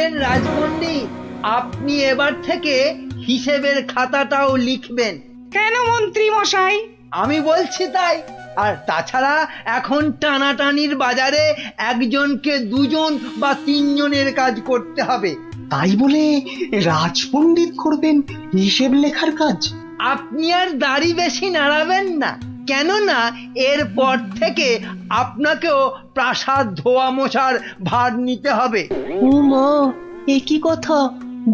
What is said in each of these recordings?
শুনলেন রাজপণ্ডিত, আপনি এবার থেকে হিসেবের খাতাটাও লিখবেন। কেন মন্ত্রী মশাই? আমি বলছি তাই। আর তাছাড়া এখন টানাটানির বাজারে একজনকে দুজন বা তিনজনের কাজ করতে হবে। তাই বলে রাজপণ্ডিত করবেন হিসেব লেখার কাজ? আপনি আর দাড়ি বেশি নাড়াবেন না, কেননা এরপর থেকে আপনাকেও প্রাসাদ ধোয়া মোছার ভার নিতে হবে। ও মা, এ কি কথা!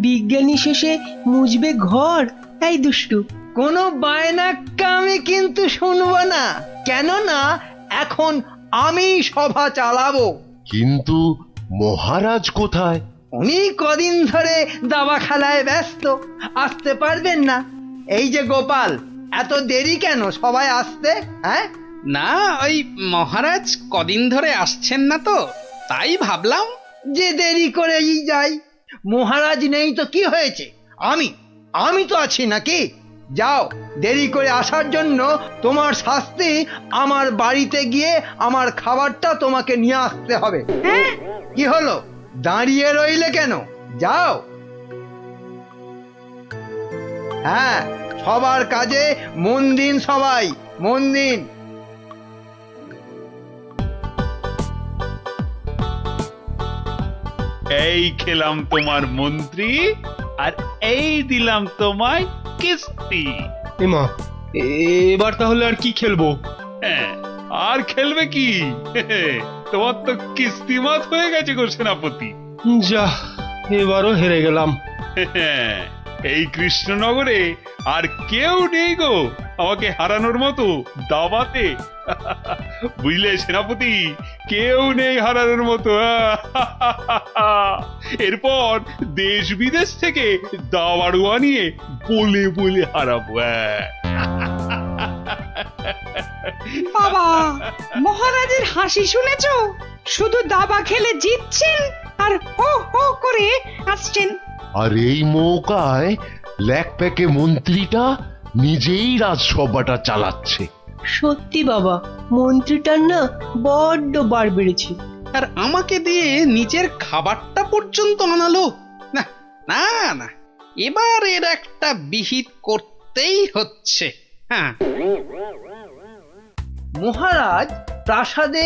বিজ্ঞানী শেষে মুজবে ঘর? এই দুষ্টু, কোনো বায়নাক্কা আমি কিন্তু শুনবো না, কেননা এখন আমি সভা চালাবো। কিন্তু মহারাজ কোথায়? উনি কদিন ধরে দাবা খেলায় ব্যস্ত, আসতে পারবেন না। এই যে গোপাল, এত দেরি কেন সবাই আসতে? হ্যাঁ, না, ওই মহারাজ কদিন ধরে আসছেন না তো, তাই ভাবলাম। যে দেরি করেই যাই। মহারাজ নেই তো কি হয়েছে, আমি তো আছি নাকি? যাও, দেরি করে আসার জন্য তোমার শাস্তি আমার বাড়িতে গিয়ে আমার খাবারটা তোমাকে নিয়ে আসতে হবে। কি হলো, দাঁড়িয়ে রইলে কেন? যাও। হ্যাঁ, সবার কাজে মন দিন, সবাই মন দিন। এই খেলাম তোমার মন্ত্রী, আর এই দিলাম তোমায় কিস্তি। এমা, এবার তাহলে আর কি খেলবো? হ্যাঁ, আর খেলবে কি? তোমার তো কিস্তিমাত হয়ে গেছে গো সেনাপতি। যা, এবারও হেরে গেলাম। এই কৃষ্ণনগরে আর কেউ নেই গো আমাকে হারানোর মতো দাবাতে। বুঝলে সেনাপতি, কেউ নেই হারানোর মতো। এরপর দেশ বিদেশ থেকে দাবাড়ুয়া নিয়ে বলে বলে হারাবো। বাবা, মহারাজের হাসি শুনেছো? শুধু দাবা খেলে জিতছেন আর হো হো করে আসছেন। আর এই মৌকায় ল্যাকপ্যাকে মন্ত্রীটা নিজেই রাজসভাটা চালাচ্ছে। সত্যি বাবা, মন্ত্রীটার না বড্ড বার বেড়েছে। আর আমাকে দিয়ে নিজের খাবারটা পর্যন্ত আনালো। না না না, এবার এর একটা বিহিত করতেই হচ্ছে। হ্যাঁ, মহারাজ, প্রাসাদে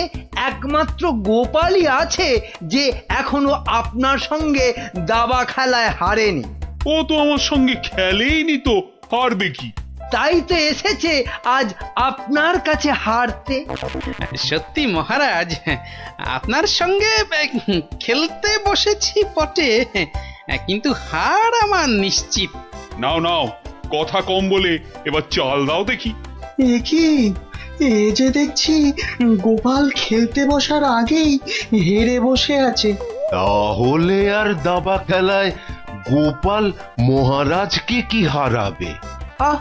একমাত্র গোপালই আছে যে এখনো আপনার সঙ্গে দাবা খেলায় হারেনি। ও তো আমার সঙ্গে খেলেইনি, তো হারবে কি? তাই তো এসেছে আজ আপনার কাছে হারতে। সত্যি মহারাজ, আপনার সঙ্গে খেলতে বসেছি বটে, কিন্তু হার আমার নিশ্চিত। নাও নাও, কথা কম বলে এবার চাল দাও দেখি। এ কি, এ যে দেখছি গোপাল খেলতে বসার আগেই হেরে বসে আছে। তাহলে আর দাবা খেলায় গোপাল মহারাজকে কি হারাবে? আহ,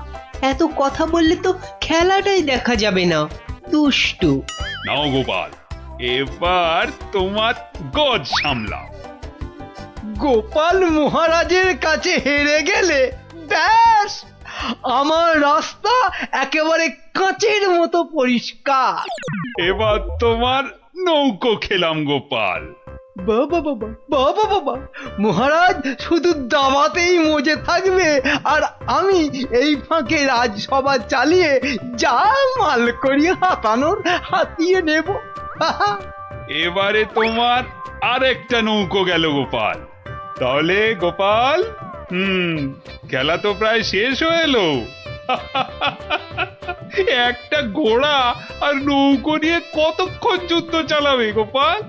এত কথা বললে তো খেলাটাই দেখা যাবে না। দুষ্টু। নাও গোপাল, এবার তোমার গজ সামলাও। গোপাল মহারাজের কাছে হেরে গেলে ব্যাস, আমার রাস্তা একেবারে কাঁচের মতো পরিষ্কার। এবার তোমার নৌকো খেলাম গোপাল। বাবা বাবা বাবা বাবা, মহারাজ শুধু দাবাতেই মজে থাকবে, আর আমি এই ফাঁকে রাজসভা চালিয়ে যা মাল করি হাতানোর হাতিয়ে নেব। এবারে তোমার আরেকটা নৌকো গেল গোপাল। তাহলে গোপাল, খেলা তো প্রায় শেষ হয়ে এলো। একটা ঘোড়া আর নৌকো নিয়ে কতক্ষণ যুদ্ধ চালাবে গোপাল?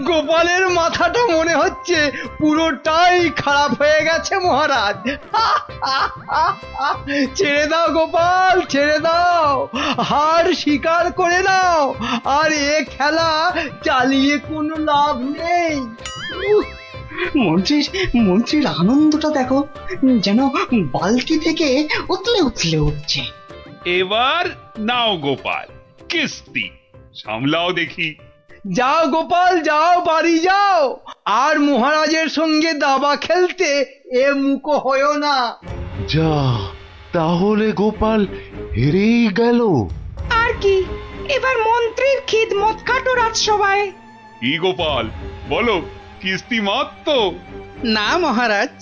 গোপালের মাথাটা মনে হচ্ছে পুরোটাই খারাপ হয়ে গেছে মহারাজ। ছেড়ে দাও গোপাল, ছেড়ে দাও, হার স্বীকার করে নাও, আর এ খেলা চালিয়ে কোনো লাভ নেই। মন্ত্রীর আনন্দটা দেখো, যেন বালতি থেকে উতলে উতলে উঠছে। এবার নাও গোপাল কিস্তি, সামলাও দেখি। যাও গোপাল, যাও, বাড়ি যাও, আর মহারাজের সঙ্গে দাবা খেলতে এ মুখো হয়েও না। যা, তাহলে গোপাল হেরেই গেল। আর কি, এবার মন্ত্রীর খিদমত খাটো রাজসভায়। কি গোপাল বলো, কিস্তি মাত তো? না মহারাজ,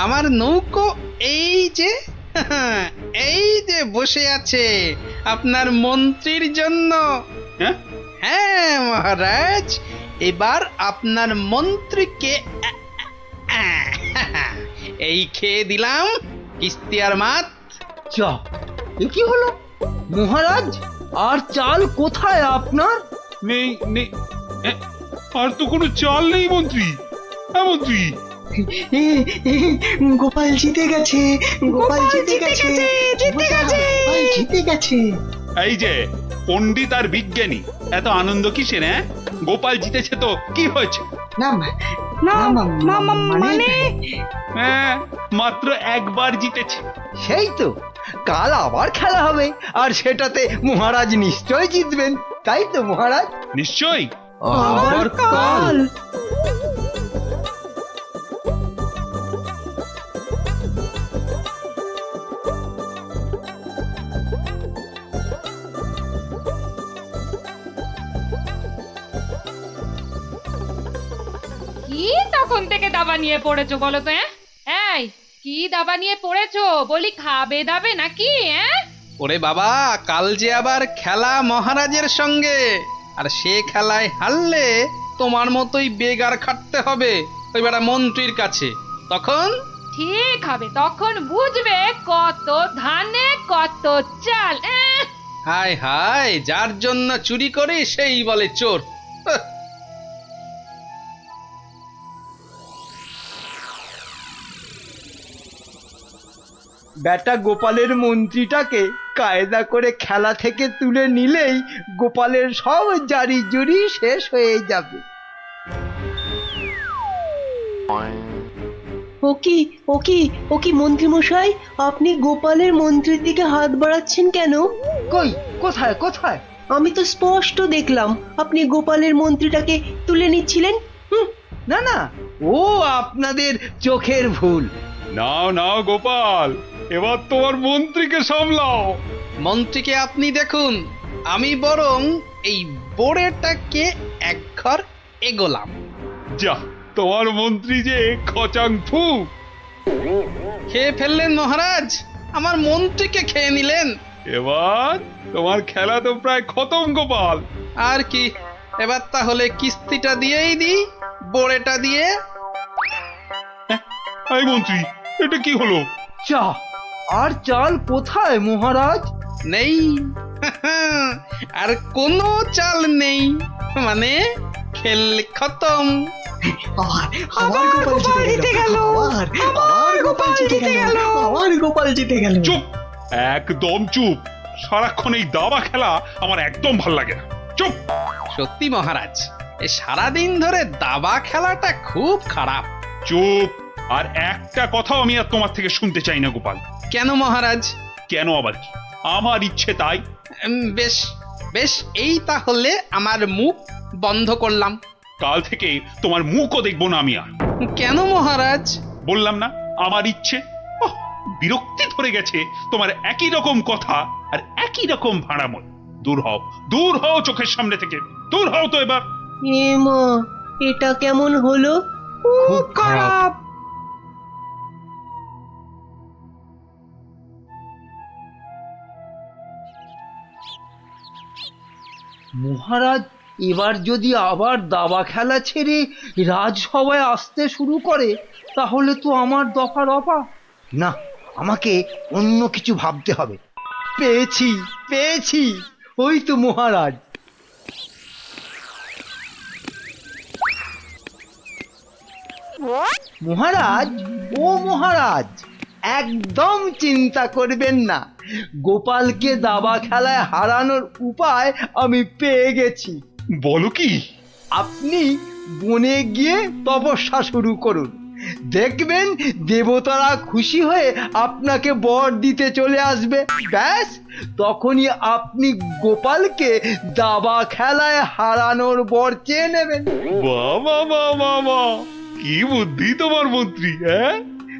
আমার নৌকো এই যে এই যে বসে আছে আপনার মন্ত্রীর জন্য। হ্যাঁ, হ্যাঁ মহারাজ, এবার আপনার মন্ত্রীকে এই খেয়ে দিলাম কিস্তি আর মাত। যা, এ কি হলো মহারাজ? আর চাল কোথায় আপনার? নেই নেই, আর তো কোনো চাল নেই মন্ত্রী। হ্যাঁ মন্ত্রী, এ, এ, গোপাল জিতে গেছে, গোপাল জিতে গেছে, জিতে গেছে। গোপাল জিতে গেছে। এই যে পণ্ডিত আর বিজ্ঞানী, এত আনন্দ কিসের? হ্যাঁ, গোপাল জিতেছে তো কি হয়েছে? না না না, মানে হ্যাঁ, মাত্র একবার জিতেছে। সেই তো, কাল আবার খেলা হবে, আর সেটাতে মহারাজ নিশ্চয় জিতবেন, তাই তো মহারাজ? নিশ্চয়ই। আবার কাল। কি তখন থেকে দাবা নিয়ে পড়েছো বলো তো? এই কি দাবা নিয়ে পড়েছো? বলি খাবে দাবে নাকি? ওরে বাবা, কাল যে আবার খেলা মহারাজের সঙ্গে, আর সে খেলায় হারলে তোমার মতোই বেগার খাটতে হবে ওই বেটা মন্ত্রীর কাছে। তখন ঠিক হবে, তখন বুঝবে কত ধানে কত চাল। হায় হায়, যার জন্য চুরি করি সেই বলে চোর। হাহ। বেটা গোপালের মন্ত্রীটাকে কায়দা করে খেলা থেকে তুলে নিলেই গোপালের সব জারি জুরি শেষ হয়ে যাবে। ও কি মন্ত্রী মশাই, আপনি গোপালের মন্ত্রীর দিকে হাত বাড়াচ্ছেন কেন? কই, কোথায় কোথায়? আমি তো স্পষ্ট দেখলাম আপনি গোপালের মন্ত্রীটাকে তুলে নিচ্ছিলেন। না না, ও আপনাদের চোখের ভুল। নাও নাও গোপাল, এবার তোমার মন্ত্রীকে সামলাও। মন্ত্রীকে আপনি দেখুন, আমি বরং এই বোড়েটাকে এক ঘর এগোলাম। যা, তোমার মন্ত্রী যে খচাং ফু। খেয়ে ফেললেন মহারাজ, আমার মন্ত্রীকে খেয়ে নিলেন। এবার তোমার খেলা তো প্রায় খতম গোপাল। আর কি, এবার তাহলে কিস্তিটা দিয়েই দিই, বোড়েটা দিয়ে। এই মন্ত্রী, এটা কি হলো? চা আর চাল কোথায় মহারাজ? নেই, আর কোনো চাল নেই, মানে খেল খতম। আবার গোপাল জিতে গেল, আবার গোপাল জিতে গেল, আবার গোপাল জিতে গেল। চুপ, একদম চুপ। সারাক্ষণ এই দাবা খেলা আমার একদম ভাল লাগে না। চুপ। সত্যি মহারাজ, এ সারাদিন ধরে দাবা খেলাটা খুব খারাপ। চুপ, আর একটা কথাও আমি আর তোমার থেকে শুনতে চাই না গোপাল। কেন মহারাজ? কেন আবার কি? আমার ইচ্ছে তাই। বেশ বেশ, এই তাহলে আমার মুখ বন্ধ করলাম। কাল থেকে তোমার মুখও দেখবো না আমি আর। কেন মহারাজ? বললাম না, আমার ইচ্ছে। ওহ, বিরক্তি ধরে গেছে তোমার একই রকম কথা আর একই রকম ভাড়াময়। দূর হও, দূর হও চোখের সামনে থেকে, দূর হও তো এবার। এ মা, এটা কেমন হলো? খুব খারাপ। মহারাজ এবার যদি আবার দাবা খেলা ছেড়ে রাজসভায় আসতে শুরু করে, তাহলে তো আমার দফা রফা। না, আমাকে অন্য কিছু ভাবতে হবে। পেয়েছি পেয়েছি, ওই তো মহারাজ। মহারাজ, ও মহারাজ, একদম চিন্তা করবেন না, গোপালকে দাবা খেলায় হারানোর উপায় আমি পেয়ে গেছি। বলো কি? আপনি বনে গিয়ে তপস্যা শুরু করুন, দেখবেন দেবতারা খুশি হয়ে আপনাকে বর দিতে চলে আসবে। ব্যাস, তখনই আপনি গোপালকে দাবা খেলায় হারানোর বর চেয়ে নেবেন। বাবা বাবা বাবা, কি বুদ্ধি তোমার মন্ত্রী! হ্যাঁ,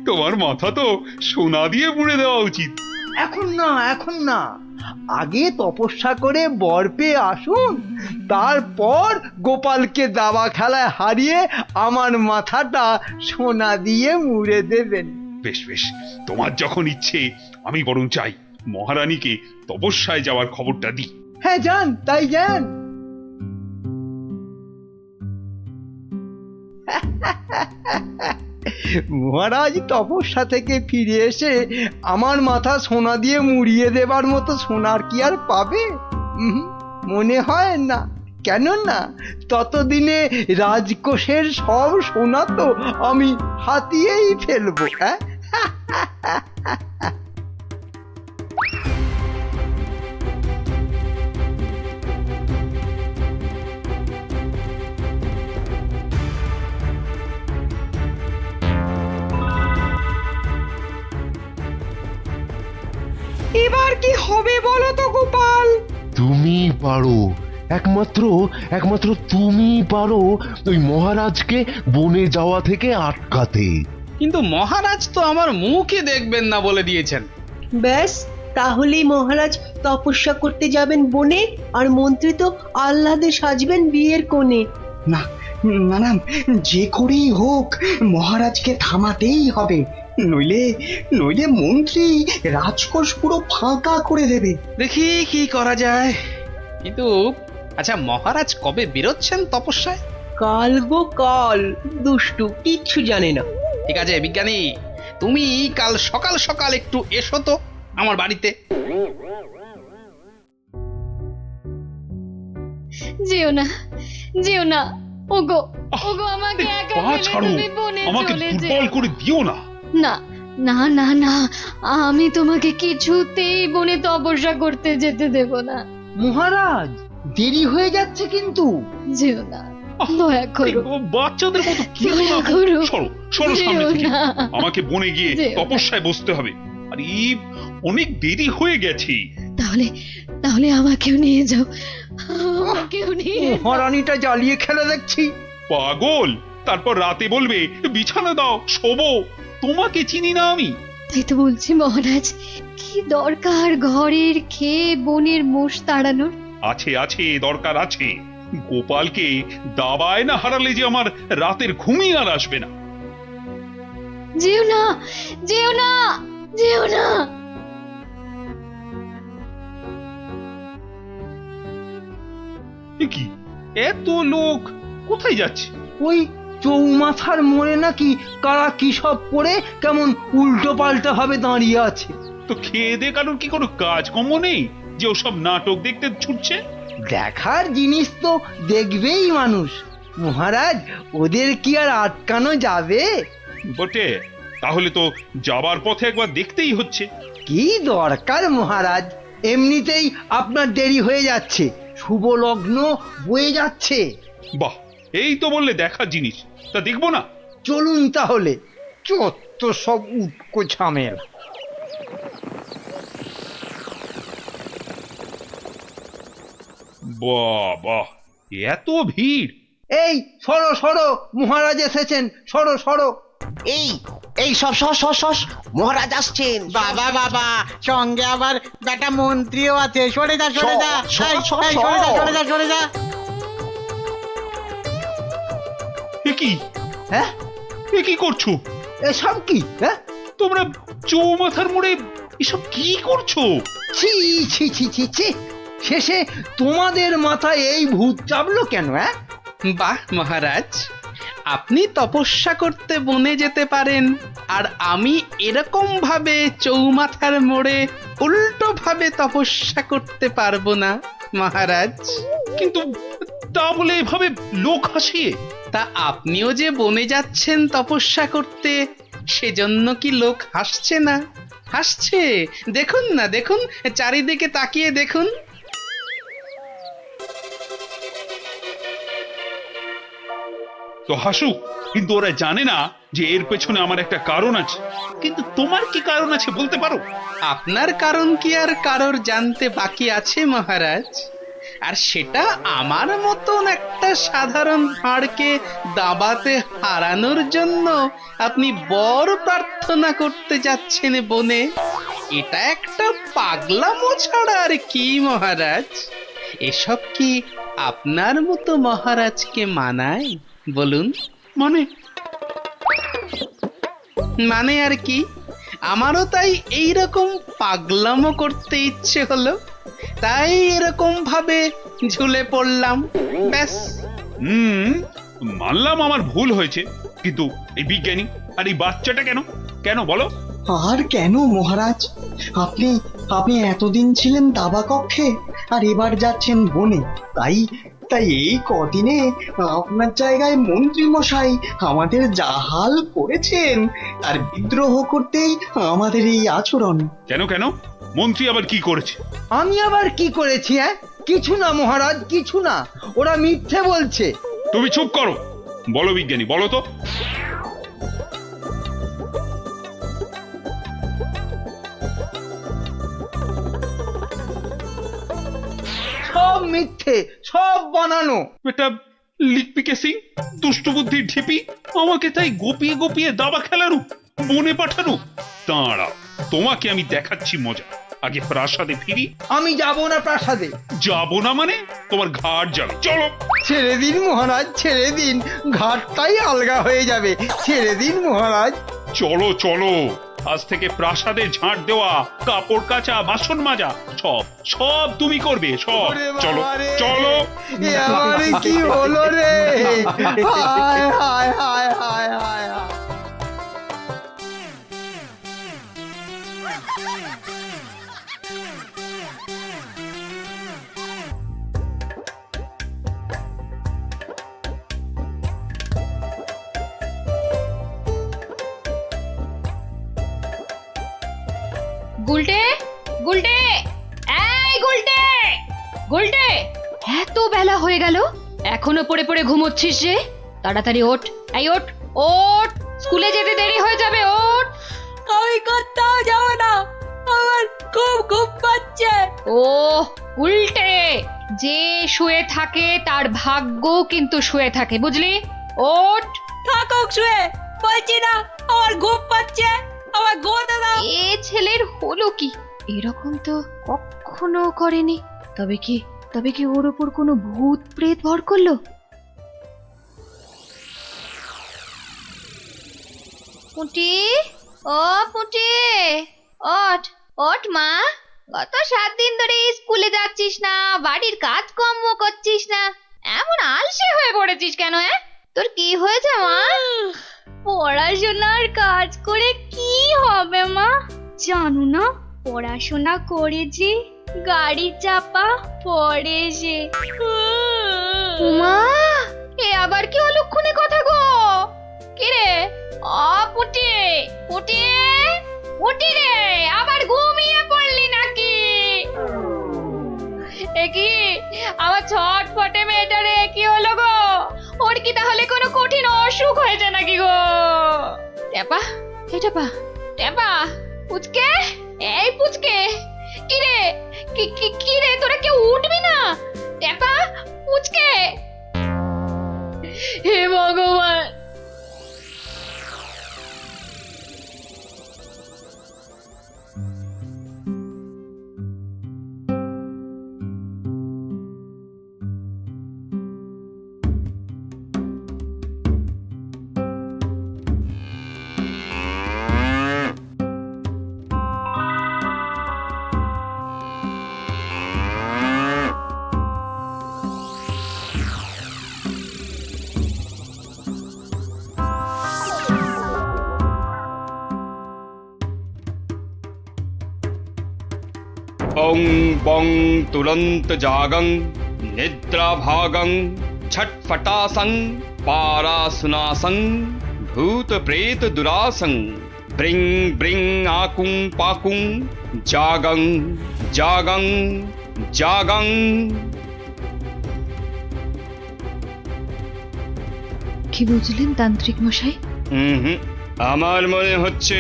তোমার মাথা তো সোনা দিয়ে মুড়ে দেওয়া উচিত। এখন না, এখন না, আগে তপস্যা করে বর পেয়ে আসুন, তারপর গোপালকে দাবা খেলায় হারিয়ে আমার মাথাটা সোনা দিয়ে মুড়ে দেবেন। বেশ বেশ, তোমার যখন ইচ্ছে আমি বরং চাই মহারানীকে তপস্যায় যাওয়ার খবরটা দিই। হ্যাঁ যান, তাই যান। মহারাজ তপস্যা থেকে ফিরে এসে আমার মাথা সোনা দিয়ে মুড়িয়ে দেবার মতো সোনার কি আর পাবে? মনে হয় না। কেননা ততদিনে রাজকোষের সব সোনা তো আমি হাতিয়েই ফেলবো। হ্যাঁ, এবার কি হবে বলো তো গোপাল? তুমি পারো, একমাত্র একমাত্র তুমি পারো ওই মহারাজকে বনে যাওয়া থেকে আটকাতে। কিন্তু মহারাজ তো আমার মুখই দেখবেন না বলে দিয়েছেন। ব্যাস, তাহলেই মহারাজ তপস্যা করতে যাবেন বনে, আর মন্ত্রী তো আহ্লাদে সাজবেন বিয়ের কোণে। না না না, যে করেই হোক মহারাজকে থামাতেই হবে, নইলে নইলে মন্ত্রী রাজকোষ পুরো ফাঁকা করে দেবে। দেখি কি করা যায়। কিন্তু আচ্ছা, মহারাজ কবে বেরোচ্ছেন তপস্যায়? কাল গো কাল, দুষ্টু কিচ্ছু জানে না। ঠিক আছে বিজ্ঞানী, তুমি কাল সকাল সকাল একটু এসো তো আমার বাড়িতে। যেও না, যেও না, ওগো ওগো, আমাকে একা পা ফেলে ছাড়ো, তুমি বনে আমাকে চলে দুর্বল যেও করে দিও না। না। না না না, আমি তোমাকে কিছুতেই বনে তপস্যা করতে যেতে দেব না। মহারাজ দেরি হয়ে যাচ্ছে কিন্তু। যেও না, দয়া এই করো, বাচ্চাদের মতো কি দয়া করো। সরো সরো সামনে যেও থেকে। না। আমাকে বনে গিয়ে যেও না। তপস্যায় বসতে হবে। আর এই অনেক দেরি হয়ে গেছে। তাহলে তাহলে আমাকেও নিয়ে যাও, আমাকেও নিয়ে যাও। মহারানীটা জ্বালিয়ে খেলে দেখছি। পাগল, তারপর রাতে বলবে বিছানা দাও শোবো। তোমাকে চিনি না আমি। তাই তো বলছি মহারাজ, কি দরকার ঘরের খেয়ে বনের মোষ তাড়ানোর? আছে আছে, দরকার আছে। গোপালকে দাবায় না হারালে যে আমার রাতের ঘুমই আর আসবে না। যেও না, যেও না, যেও না। এ কি, এত লোক কোথায় যাচ্ছে? ওই চৌমাথার মোড়ে নাকি কারা কি সব পড়ে কেমন উল্টো পাল্টা ভাবে দাঁড়িয়ে আছে। তো খেয়ে দে কারোর কি কোনো কাজকর্ম নেই যে ওসব নাটক দেখতে ছুটছে? দেখার জিনিস তো দেখবেই মানুষ। মহারাজ, ওদের কি আর আটকানো যাবে? বটে, তাহলে তো যাবার পথে একবার দেখতেই হচ্ছে। কি দরকার মহারাজ, এমনিতেই আপনার দেরি হয়ে যাচ্ছে, শুভ লগ্ন বয়ে যাচ্ছে। বাহ, এই তো বললে দেখার জিনিস, তা দেখবো না? চলুন তাহলে। চত্ব সব উটকো ঝামেলা। বাহ বাহ, এত ভিড়! এই সরো সরো, মহারাজ এসেছেন, সরো সরো। এই এই সব সস সস সস, মহারাজ আসছেন। বাবা বাবা, সঙ্গে আবার বেটা মন্ত্রীও আছে। সরে যা, সরে যা, এই, এই, সরে যা, সরে যা, সরে যা। এ কি, হ্যাঁ, এ কি করছো এসব কি? হ্যাঁ, তোমরা? চৌমাথার মোড়ে এসব কি করছো? ছি ছি ছি ছি ছি, শেষে তোমাদের মাথায় এই ভূত চাপলো কেন? হ্যাঁ, বাহ মহারাজ, আপনি তপস্যা করতে বনে যেতে পারেন, আর আমি এরকম ভাবে চৌমাথার মোড়ে উল্টো ভাবে তপস্যা করতে পারবো না মহারাজ। কিন্তু তা বলে এভাবে লোক হাসিয়ে? তা আপনিও যে বনে যাচ্ছেন তপস্যা করতে, সেজন্য কি লোক হাসছে না? হাসছে, দেখুন না, দেখুন, চারিদিকে তাকিয়ে দেখুন। তো হাসুক, কিন্তু ওরা জানে না যে এর পেছনে আমার একটা কারণ আছে। কিন্তু তোমার কি কারণ আছে বলতে পারো? আপনার কারণ কি আর কারোর জানতে বাকি আছে মহারাজ? আর সেটা আমার মতন একটা সাধারণ ভাঁড়কে দাবাতে হারানোর জন্য আপনি বর প্রার্থনা করতে যাচ্ছেন বনে। এটা একটা পাগলামো ছাড়া আর কি মহারাজ? এসব কি আপনার মতো মহারাজকে মানায় বলুন? মানে মানে আর কি, আমারও তাই এইরকম পাগলামো করতে ইচ্ছে হলো, তাই এরকম ভাবে ঝুলে পড়লাম, ব্যাস। মানলাম আমার ভুল হয়েছে, কিন্তু এই বিজ্ঞানী আর এই বাচ্চাটা কেন কেন বলো? আর কেন মহারাজ? আপনি আপনি এতদিন ছিলেন দাবা কক্ষে, আর এবার যাচ্ছেন বনে। তাই তাই এই কদিনে আপনার জায়গায় মন্ত্রী মশাই আমাদের যা হাল করেছেন, তার বিদ্রোহ করতেই আমাদের এই আচরণ। কেন কেন মন্ত্রী আবার কি করেছে? আমি আবার কি করেছি? কিছু না মহারাজ, কিছু না, ওরা মিথ্যে বলছে। তুমি চুপ করো। বলো বিজ্ঞানী, বলো তো। সব মিথ্যে, সব বানানো। এটা লিকপিকে সিং, দুষ্টু বুদ্ধির ঢিপি, আমাকে তাই গোপিয়ে গোপিয়ে দাবা খেলানো, বনে পাঠানো। দাঁড়া, তোমাকে আমি দেখাচ্ছি মজা। আগে প্রাসাদে ফিরি। আমি যাব না প্রাসাদে। যাবো না মানে? তোমার ঘাট যাবে, চলো। ছেড়ে দিন মহারাজ, ছেড়ে দিন, ঘাটটাই আলগা হয়ে যাবে। ছেড়ে দিন মহারাজ। চলো চলো, আজ থেকে প্রাসাদে ঝাঁট দেওয়া, কাপড় কাচা, বাসন মাজা সব সব তুমি করবে, সব। ওরে চলো বাবা রে, চলো। এ আমারে কি হলো রে? হায় হায় হায় হায় হায় হায়। গুলটে, গুলটে, এই গুলটে, গুলটে, এত বেলা হয়ে গেল, এখনো পড়ে পড়ে ঘুমোচ্ছিস যে? তাড়াতাড়ি ওঠ, এই ওঠ, ওঠ, স্কুলে যেতে দেরি হয়ে যাবে, ওঠ। আমি কোথাও যাব না, আমার খুব ঘুম পাচ্ছে। ও উল্টে, যে শুয়ে থাকে তার ভাগ্য কিন্তু শুয়ে থাকে, বুঝলি? ওঠ। থাকুক শুয়ে, বলছি না আমার ঘুম পাচ্ছে, আমার ঘুমোতে দাও। এ ছেলের হলো কি? এরকম তো কখনো করেনি। তবে কি ওর ওপর কোনো ভূত প্রেত ভর করলো? পুটি, ও পুটি, ওঠ, ওঠ মা। গত 7 দিন ধরে স্কুলে যাচ্ছিস না, বাড়ির কাজকর্ম করছিস না, এমন আলসে হয়ে পড়েছিস কেন? তোর কি হয়েছে মা? পড়াশোনার কাজ করে কি হবে মা? জানো না, পড়াশোনা করেছি গাড়ি চাপা পড়ে সে। মা, এ আবার কি অলক্ষণে কথা গো? কি রে? পুটি, পুটি, পুটি রে, আবার ঘুমিয়ে পড়লি নাকি? এ কি আমার ছটফটে মেয়েটা রে, কি হলো গো? ওর কি তাহলে কোনো কঠিন অসুখ হয়েছে নাকি গো? টেপা, এই টেপা, টেপা, পুচকে, এই পুচকে, কি রে, কি রে, তোরা কেউ উঠবি না? টেপা, পুচকে, হে ভগবান। বং বং তুরন্ত জাগং নিদ্রা ভাগং ছটফটাসং পারাসুনাসং ভূত প্রেত দুরাসং ব্রিং ব্রিং আকুং পাকুং জাগং জাগং জাগং। কি বুঝলেন তান্ত্রিক মশাই? আমার মনে হচ্ছে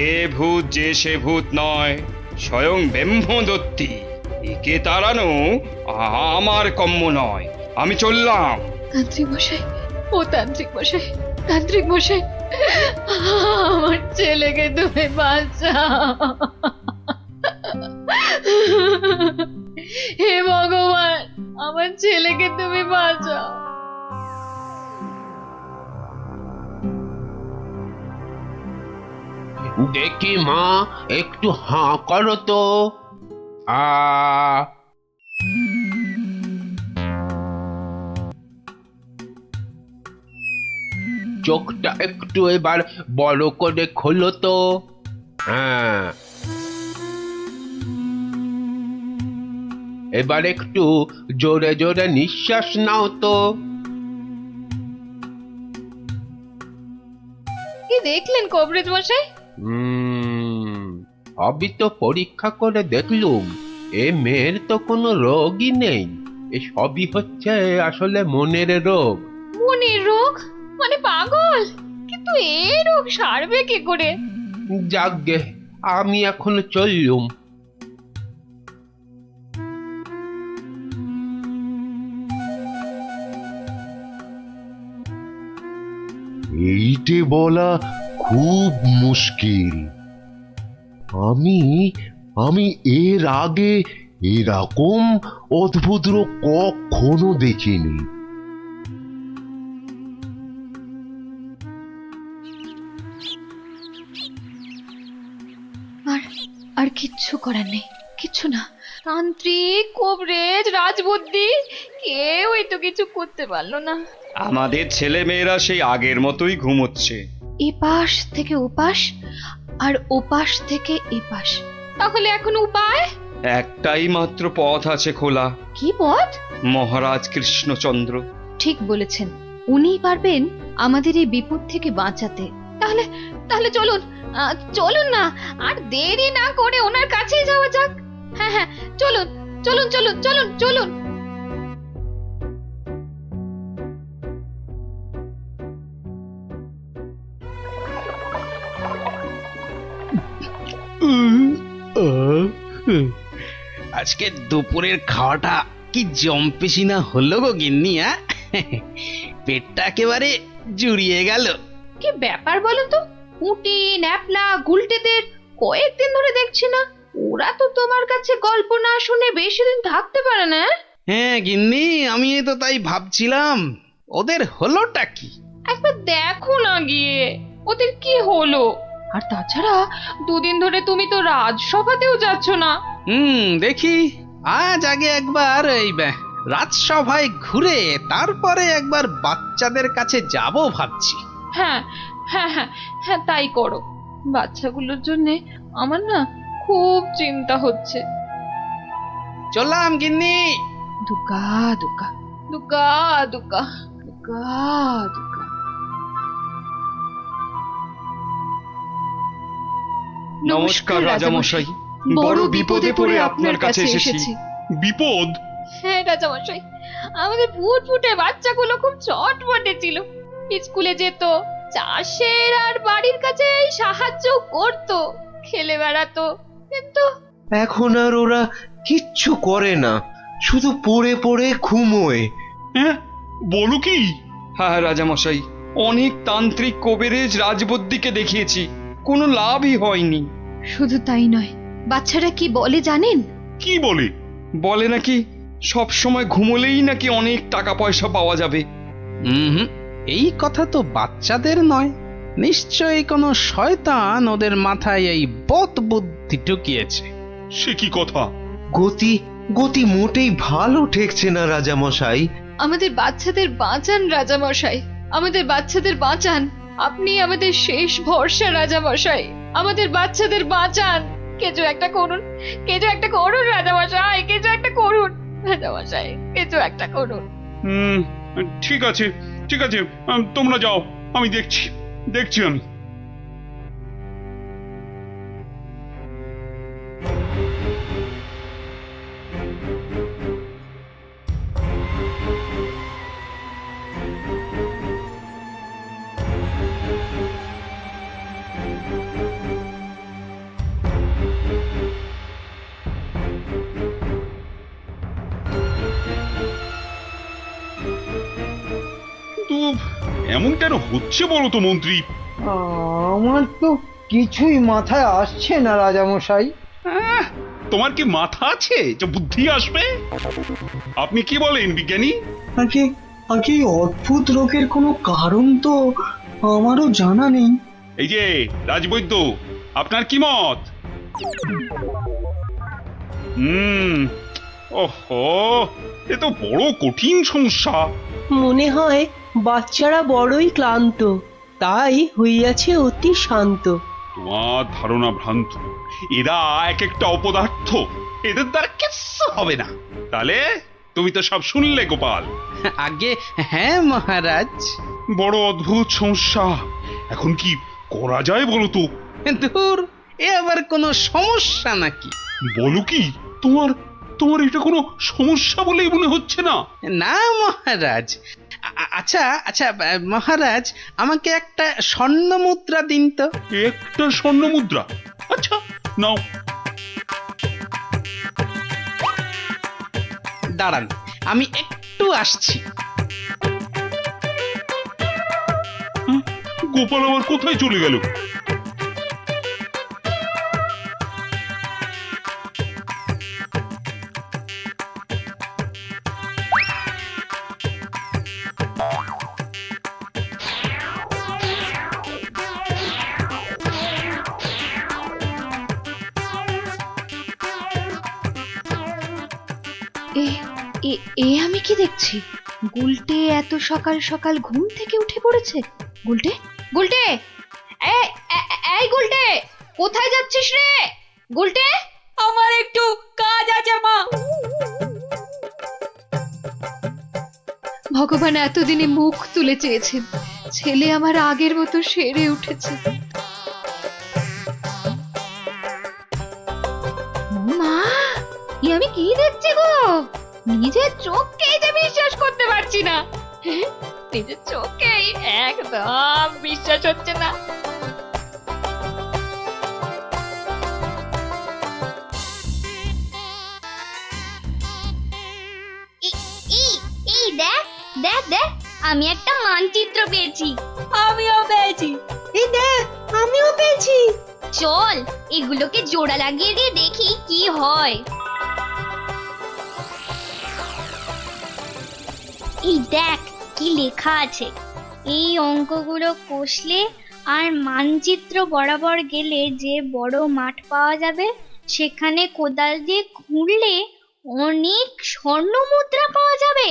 এ ভূত যে সে ভূত নয়, স্বয়ং ব্রহ্মদত্তী। একে তাড়ানো আমার কম্য নয়। আমি চললাম। তান্ত্রিক মশাই, ও তান্ত্রিক মশাই, তান্ত্রিক মশাই, আমার ছেলেকে তুমি বাঁচাও। হে ভগবান, আমার ছেলেকে তুমি বাঁচাও। দেখি মা, একটু হাঁ করো তো। আ চোখটা একটু এবার বড় করে খোলো তো। হ্যাঁ, এবার একটু জোরে জোরে নিঃশ্বাস নাও তো। কি দেখলেন কবরেজ মশাই? সবই তো পরীক্ষা করে দেখলুম, এ মেয়ের তো কোনো রোগই নেই। এ সবই হচ্ছে আসলে মনের রোগ। মনের রোগ মানে পাগল? কিন্তু এই রোগ সারবে কি করে? যাকগে, আমি এখন চললুম। এইটে বলা খুব মুশকিল। আমি এর আগে এরকম অদ্ভুত রোগ কখনো দেখিনি। আর কিচ্ছু করার নেই, কিচ্ছু না। তান্ত্রিক, কবরেজ, রাজবুদ্ধি কেউই তো কিছু করতে পারলো না। আমাদের ছেলে মেয়েরা সেই আগের মতোই ঘুমোচ্ছে। এপাশ থেকে ওপাশ আর ওপাশ থেকে এপাশ। তাহলে এখন উপায়? একটাই মাত্র পথ আছে খোলা। কি পথ? মহারাজ কৃষ্ণচন্দ্র। ঠিক বলেছেন, উনিই পারবেন আমাদের এই বিপদ থেকে বাঁচাতে। তাহলে তাহলে চলুন, চলুন না, আর দেরি না করে ওনার কাছেই যাওয়া যাক। হ্যাঁ হ্যাঁ, চলুন চলুন চলুন চলুন চলুন। আজকে দুপুরের খাওয়াটা কি জম্পেশি না হলো গো গিন্নি? পেটটা একেবারে জুড়িয়ে গেল। কি ব্যাপার বলো তো? উটি, ন্যাপলা, গুলটেদের কয়েকদিন ধরে দেখছি না। ওরা তো তোমার কাছে গল্প না শুনে বেশি দিন থাকতে পারে না। হ্যাঁ গিন্নি, আমি তো তাই ভাবছিলাম, ওদের হলোটা কি? একবার দেখো না গিয়ে ওদের কি হলো। আর তাছাড়া দুদিন ধরে তুমি তো রাজসভাতেও যাচ্ছ না। দেখি আজ আগে একবার এই রাজসভায় ঘুরে তারপরে একবার বাচ্চাদের কাছে যাব ভাবছি। হ্যাঁ হ্যাঁ হ্যাঁ হ্যাঁ, তাই করো। বাচ্চাগুলোর জন্য আমার না খুব চিন্তা হচ্ছে। চললাম গিন্নি। দুর্গা দুর্গা দুর্গা দুর্গা দুর্গা দুর্গা। নমস্কার রাজামশাই, বড় বিপদে পড়ে আপনার কাছে এসেছি। বিপদ? হ্যাঁ রাজামশাই, আমাদের ফুটফুটে বাচ্চাগুলো খুব চটপটে ছিল। স্কুলে যেত, চাষের আর বাড়ির কাছে সাহায্য করত, খেলে বেড়াতো, কিন্তু এখন আর ওরা কিচ্ছু করে না, শুধু পড়ে পড়ে ঘুমোয়। হ্যাঁ, বলো কি? হ্যাঁ রাজামশাই, অনেক তান্ত্রিক, কবিরাজ, রাজবুদ্ধিকে দেখিয়েছি, কোনো লাভই হয়নি। শুধু তাই নয়, বাচ্চারা কি বলে জানেন? কি বলে? বলে নাকি সব সময় ঘুমোলেই নাকি অনেক টাকা পয়সা পাওয়া যাবে। এই কথা তো বাচ্চাদের নয়, নিশ্চয়ই কোনো শয়তান ওদের মাথায় এই বদ বুদ্ধি ঢুকিয়েছে। সে কি কথা? গতি গতি মোটেই ভালো ঠেকছে না রাজামশাই। আমাদের বাচ্চাদের বাঁচান রাজামশাই, আমাদের বাচ্চাদের বাঁচান। আপনি আমাদের শেষ ভরসা রাজামশাই, আমাদের বাচ্চাদের বাঁচান। কিছু একটা করুন, কিছু একটা করুন রাজামশাই, কিছু একটা করুন রাজামশাই, কিছু একটা করুন। ঠিক আছে ঠিক আছে, তোমরা যাও, আমি দেখছি আমি। এমন কেন হচ্ছে বলো তো মন্ত্রী? আমার তো কিছুই মাথায় আসছে না রাজামশাই। তোমার কি মাথা আছে যে বুদ্ধি আসবে? আপনি কি বলেন বিজ্ঞানী? আগে আগে এই অদ্ভুত রোগের কোনো কারণ তো আমারও জানা নেই। এই যে রাজবৈদ্য, আপনার কি মত? ওহো, এ তো বড় কঠিন সমস্যা। মনে হয় বাচ্চারা বড়ই ক্লান্ত, তাই হইয়াছে অতি শান্ত। তোমার ধারণা ভ্রান্ত। এরা এক একটা অপদার্থ, এদের দ্বারা কিচ্ছু হবে না। তাহলে তুমি তো সব শুনলে গোপাল। আগে হ্যাঁ মহারাজ। বড় অদ্ভুত সমস্যা, এখন কি করা যায় বলো তো? ধুর, এ আবার কোনো সমস্যা নাকি? বলো কি, তোমার তোমার এটা কোনো সমস্যা বলেই মনে হচ্ছে না? না মহারাজ। আচ্ছা আচ্ছা মহারাজ, আমাকে একটা স্বর্ণ মুদ্রা দিন তো। একটা স্বর্ণ মুদ্রা? আচ্ছা নাও। দাঁড়ান, আমি একটু আসছি। গোপাল আবার কোথায় চলে গেল? এ আমি কি দেখছি? গুলটে এত সকাল সকাল ঘুম থেকে উঠে পড়েছে। গুলটে, গুলটে, এই গুলটে, কোথায় যাচ্ছিস রে? গুলটে, আমার একটু কাজ আছে মা। ভগবান এতদিনে মুখ তুলে চেয়েছেন, ছেলে আমার আগের মতো সেরে উঠেছে। মা, আমি কি দেখছি গো? নিজের চোখকেই যে বিশ্বাস করতে পারছি না। নিজের চোখেই একদম বিশ্বাস হচ্ছে না। এই দেখ দেখ দেখ, আমি একটা মানচিত্র পেয়েছি। আমিও পেয়েছি। এই দেখ, আমিও পেয়েছি। চল এগুলোকে জোড়া লাগিয়ে দিয়ে দেখি কি হয়। এই দেখ কি লেখা আছে। এই অঙ্কগুলো কষলে আর মানচিত্র বরাবর গেলে যে বড় মাঠ পাওয়া যাবে, সেখানে কোদাল দিয়ে খুঁড়লে অনেক স্বর্ণ মুদ্রা পাওয়া যাবে।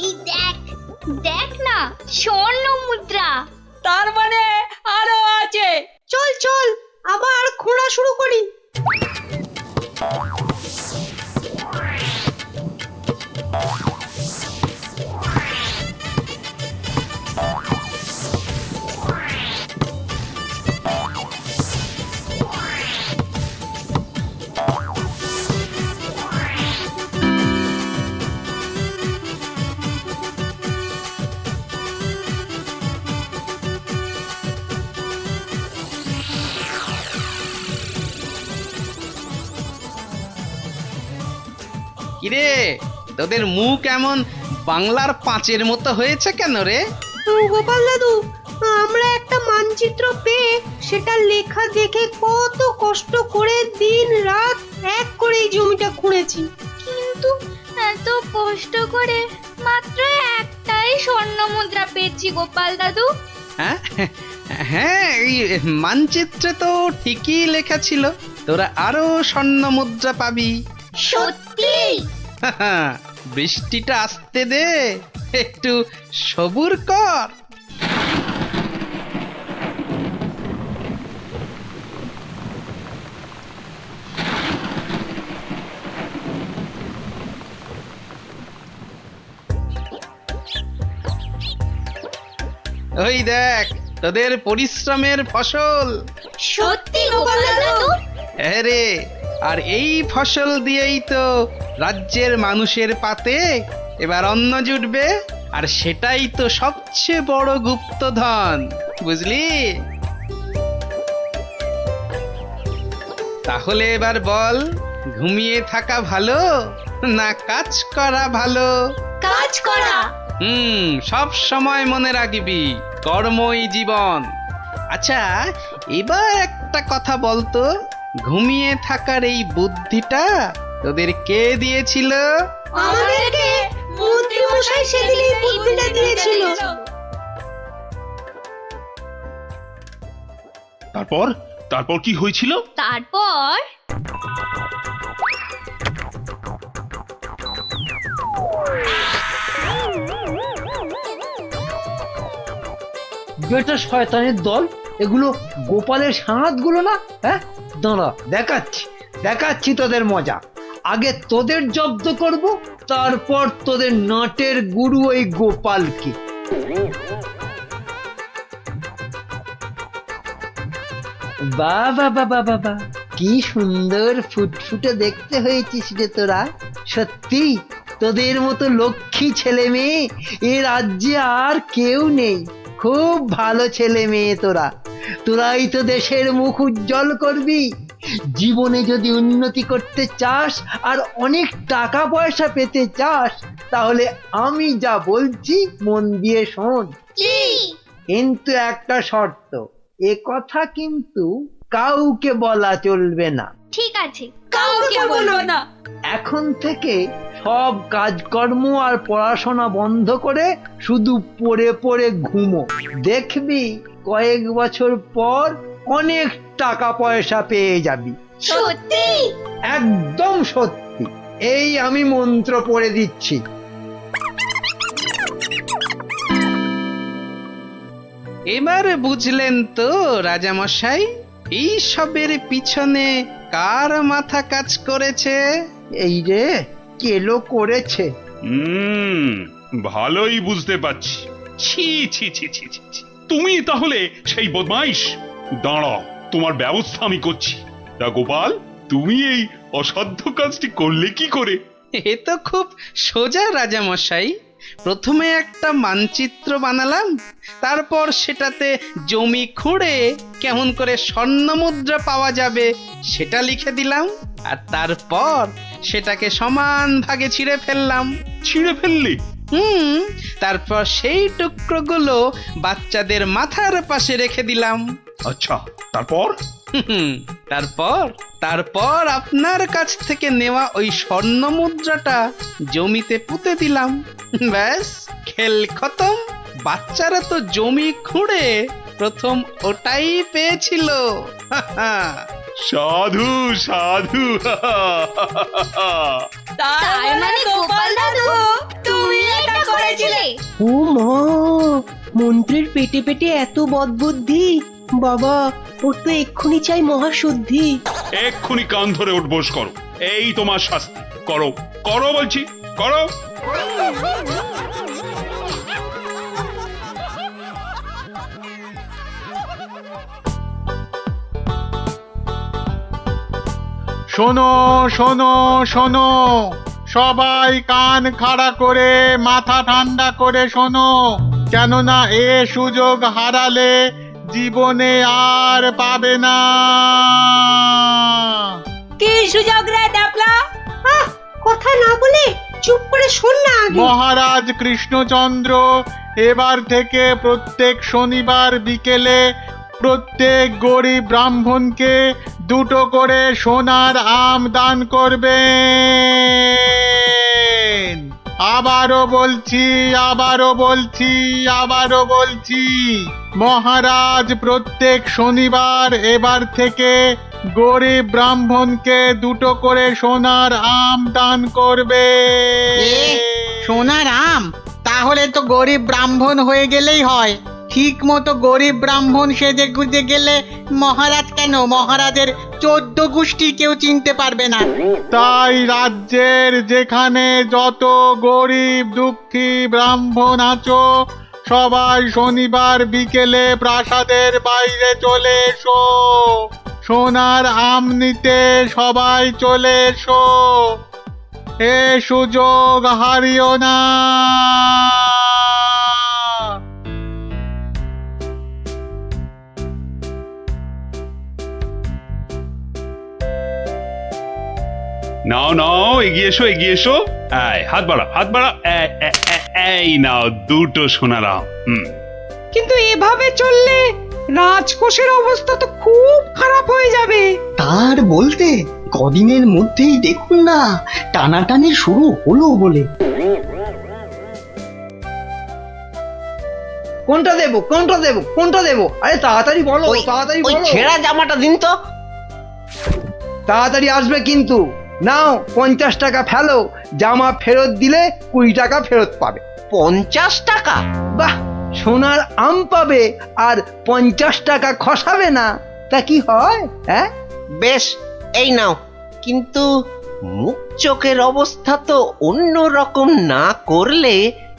এই দেখ দেখ না, স্বর্ণ মুদ্রা। তার মানে আরো আছে। চল চল, আবার খোঁড়া শুরু করি। কিরে, তোদের মুখ এমন বাংলার পাঁচের মতো হয়েছে কেন রে? গোপাল দাদু, আমরা একটা মানচিত্র পেয়ে সেটা লেখা দেখে কত কষ্ট করে দিন রাত এক করে এই জমিটা খুঁড়েছি। কিন্তু এত কষ্ট করে মাত্র একটাই স্বর্ণ মুদ্রা পেয়েছি গোপাল দাদু। হ্যাঁ হ্যাঁ, এই মানচিত্রে তো ঠিকই লেখা ছিল তোরা আরো স্বর্ণ মুদ্রা পাবি। সত্যি? বৃষ্টিটা আসতে দে, একটু সবুর কর। ওই দেখ তোদের পরিশ্রমের ফসল। সত্যি গোপাল দাদু? হ্যাঁ রে, আর এই ফসল দিয়েই তো রাজ্যের মানুষের পাতে এবার অন্ন জুটবে, আর সেটাই তো সবচেয়ে বড় গুপ্তধন, বুঝলি? তাহলে এবার বল, ঘুমিয়ে থাকা ভালো না কাজ করা ভালো? কাজ করা। সব সময় মনে রাখবি, কর্মই জীবন। আচ্ছা, এবার একটা কথা বলতো, ঘুমিয়ে থাকার এই বুদ্ধিটা তোদের কে দিয়েছিল? আমাদেরকে মন্ত্রী মশাই সেদিন এই বুদ্ধিটা দিয়েছিল। তারপর তারপর কি হয়েছিল? তারপর যেটা শয়তানের দল, এগুলো গোপালের সাঁতগুলো না? হ্যাঁ, দাঁড়া দেখাচ্ছি দেখাচ্ছি তোদের মজা। আগে তোদের জব্দ করব, তারপর তোদের নাটের গুরু ওই গোপালকে। বাবা বাবা বাবা, কি সুন্দর ফুটফুটে দেখতে হয়েছিস রে তোরা। সত্যি তোদের মতো লক্ষ্মী ছেলে মেয়ে এ রাজ্যে আর কেউ নেই। খুব ভালো ছেলে মেয়ে তোরা, তোরাই তো দেশের মুখ উজ্জ্বল করবি। জীবনে যদি উন্নতি করতে চাস আর অনেক টাকা পয়সা পেতে চাস, তাহলে আমি যা বলছি মন দিয়ে শোন। কিন্তু একটা শর্ত, এ কথা কিন্তু কাউকে বলা চলবে না। ঠিক আছে, কাউকে বলবো না। এখন থেকে সব কাজকর্ম আর পড়াশোনা বন্ধ করে শুধু পড়ে পড়ে ঘুমো। দেখবি কয়েক বছর পর অনেক টাকা পয়সা পেয়ে যাবি। সত্যি? একদম সত্যি। এই আমি মন্ত্র পড়ে দিচ্ছি। এবার বুঝলেন তো রাজামশাই, এই সবের পিছনে কার মাথা কাজ করেছে? এই রে, কেলো করেছে। ভালোই বুঝতে পারছি। ছি ছি ছি ছি ছি ছি। তুমি তাহলে সেই বদমাইশ? দাঁড়াও, তোমার ব্যবস্থা আমি করছি। তা গোপাল, তুমি এই অসাধ্য কাজটি করলে কি করে? এ তো খুব সোজা রাজামশাই। প্রথমে একটা মানচিত্র বানালাম, তারপর সেটাতে জমি খুঁড়ে কেমন করে স্বর্ণ মুদ্রা পাওয়া যাবে সেটা লিখে দিলাম, আর তারপর সেটাকে সমান ভাগে ছিঁড়ে ফেললাম। ছিঁড়ে ফেললে? তারপর সেই টুকরোগুলো বাচ্চাদের মাথার পাশে রেখে দিলাম। আচ্ছা, তারপর? তারপর তারপর আপনার কাছ থেকে নেওয়া ওই স্বর্ণ মুদ্রাটা জমিতে পুঁতে দিলাম। ব্যাস, খেল খতম। বাচ্চারা তো জমি খুঁড়ে প্রথম ওটাই পেয়েছিল। সাধু সাধু। তার মানে গোপাল দাদু তুমি এটা করেছিলে? ও মা, মন্ত্রীর পেটে পেটে এত বদবুদ্ধি! বাবা, ওর তো এক্ষুনি চাই মহাশুদ্ধি। এক্ষুনি কান ধরে উঠবোস করো, এই তোমার শাস্তি। করো করো বলছি, করো। শোনো শোনো শোনো, সবাই কান খাড়া করে মাথা ঠান্ডা করে শোনো, কেননা এ সুযোগ হারালে জীবনে আর পাবে না। কি সুযোগ রে ডাবলা? কথা না বলে চুপ করে শোন না আগে। মহারাজ কৃষ্ণচন্দ্র এবার থেকে প্রত্যেক শনিবার বিকেলে প্রত্যেক গরিব ব্রাহ্মণকে 2টো করে সোনার আম দান করবেন। আবারও বলছি, আবারও বলছি, আবারও বলছি, মহারাজ প্রত্যেক শনিবার এবার থেকে গরিব ব্রাহ্মণকে 2টো করে সোনার আম দান করবে। সোনার আম? তাহলে তো গরিব ব্রাহ্মণ হয়ে গেলেই হয়। ঠিক মতো গরিব ব্রাহ্মণ সেজে গুজে গেলে মহারাজ কেন, মহারাজের 14 গোষ্ঠী কেউ চিনতে পারবে না। তাই রাজ্যের যেখানে যত গরিব দুঃখী ব্রাহ্মণ আছো, সবাই শনিবার বিকেলে প্রাসাদের বাইরে চলে এসো। সোনার আম নিতে সবাই চলে এসো। এ সুযোগ হারিও না। নাও নাও, এগিয়ে এসো এগিয়ে এসো। হাত বাড়াও হাত বাড়াও। এই নাও দুটো সোনার আম। কিন্তু এভাবে চললে রাজকোষের অবস্থা তো খুব খারাপ হয়ে যাবে। তার বলতে কদিনের মধ্যেই দেখুন না টানাটানি শুরু হলো বলে। কোনটা দেবো কোনটা দেবো কোনটা দেবো? আরে তাড়াতাড়ি বলো, তাড়াতাড়ি বলো। ছেঁড়া জামাটা দিন তো। তাড়াতাড়ি আসবে কিন্তু। নাও 50 টাকা ফেলো, জামা ফেরত দিলে 20 টাকা ফেরত পাবে। 50 টাকা? বাহ, সোনার আম পাবে আর 50 টাকা খসাবে না, তা কি হয়? হ্যাঁ, বেশ, এই নাও। কিন্তু মুখ চোখের অবস্থা তো অন্য রকম না করলে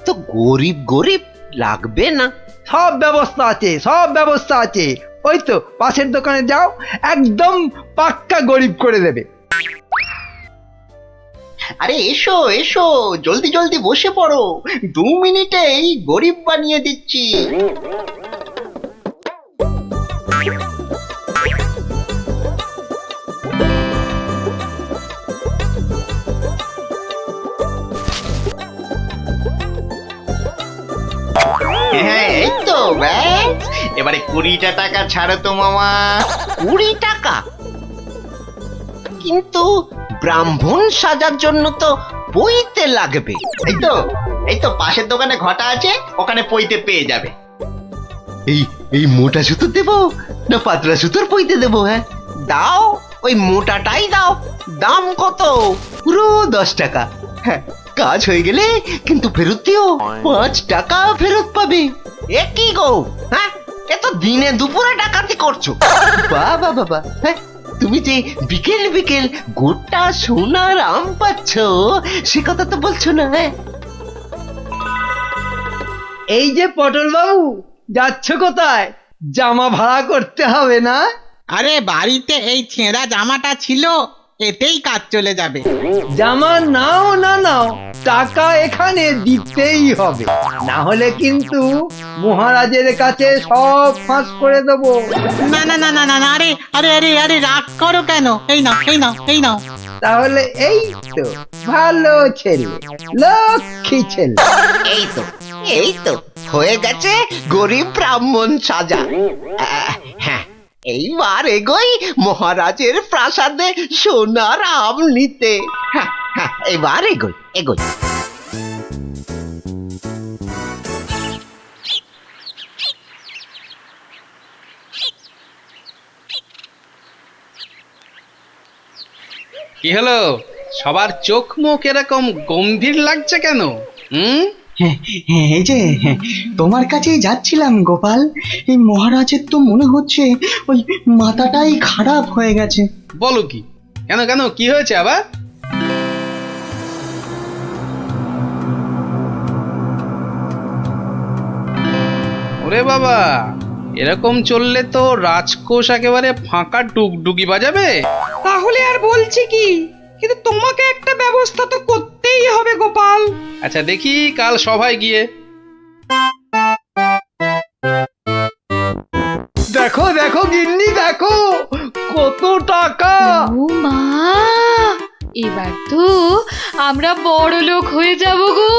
তো গরিব গরিব লাগবে না। সব ব্যবস্থা আছে, সব ব্যবস্থা আছে। ওই তো পাশের দোকানে যাও, একদম পাক্কা গরিব করে দেবে। আরে এসো এসো, জলদি জলদি বসে পড়ো, 2 মিনিটেই গরিব বানিয়ে দিচ্ছি। হ্যাঁ, এই তো ব্যাস। এবারে 20টা টাকা ছাড়ো তো মামা। 20 টাকা? কিন্তু ব্রাহ্মণ সাজার জন্য তো পইতে লাগবে। এই তো পাশের দোকানে ঘটা আছে, ওখানে পইতে পেয়ে যাবে। এই এই মোটা সুতো দেবো না পাতলা সুতোর পইতে দেবো? হ্যাঁ দাও, ওই মোটাটাই দাও। দাম কত? পুরো 10 টাকা। হ্যাঁ, কাজ হয়ে গেলে কিন্তু ফেরত দিও, 5 টাকা ফেরত পাবে। এ কি গো, হ্যাঁ এ তো দিনে দুপুরে ডাকাতি করছো। বাবা বাবা, হ্যাঁ তুমি যে বিকেল বিকেল গোটা সোনার আম পাচ্ছ সে কথা তো বলছো না। হ্যাঁ, এই যে পটল বাবু, যাচ্ছ কোথায়? জামা ভাড়া করতে হবে না? আরে বাড়িতে এই ছেঁড়া জামাটা ছিল, এতেই কাজ চলে যাবে। জামা নাও না নাও, টাকা এখানে দিতেই হবে, না হলে কিন্তু মহারাজের কাছে সব ফাঁস করে দেবো। না না না না না না, আরে আরে আরে আরে রাগ করো কেন? এই নাও এই নাও এই নাও। তাহলে এই তো ভালো ছেলে, লক্ষ্মী ছেলে। এই তো হয়ে গেছে গরিব ব্রাহ্মণ সাজা। হ্যাঁ, এইবার এগোই মহারাজের প্রাসাদে সোনার আম নিতে। হ্যাঁ হ্যাঁ, এবার এগোই এগোই। কি হলো, সবার চোখ মুখ এরকম গম্ভীর লাগছে কেন? হ্যাঁ, এই যে তোমার কাছেই যাচ্ছিলাম গোপাল। এই মহারাজের তো মনে হচ্ছে ওই মাথাটাই খারাপ হয়ে গেছে। বলো কি? কেন কেন, কি হয়েছে আবার? ওরে বাবা, এরকম চললে তো রাজকোষ একেবারে ফাঁকা ডুগডুগি বাজাবে। তাহলে আর বলছি কি, কিন্তু তোমাকে একটা ব্যবস্থা তো করতেই হবে গোপাল। আচ্ছা দেখি কাল সভায় গিয়ে। দেখো দেখো গিন্নি, দেখো কত টাকা। ও মা, এবার তো আমরা বড় লোক হয়ে যাব গো।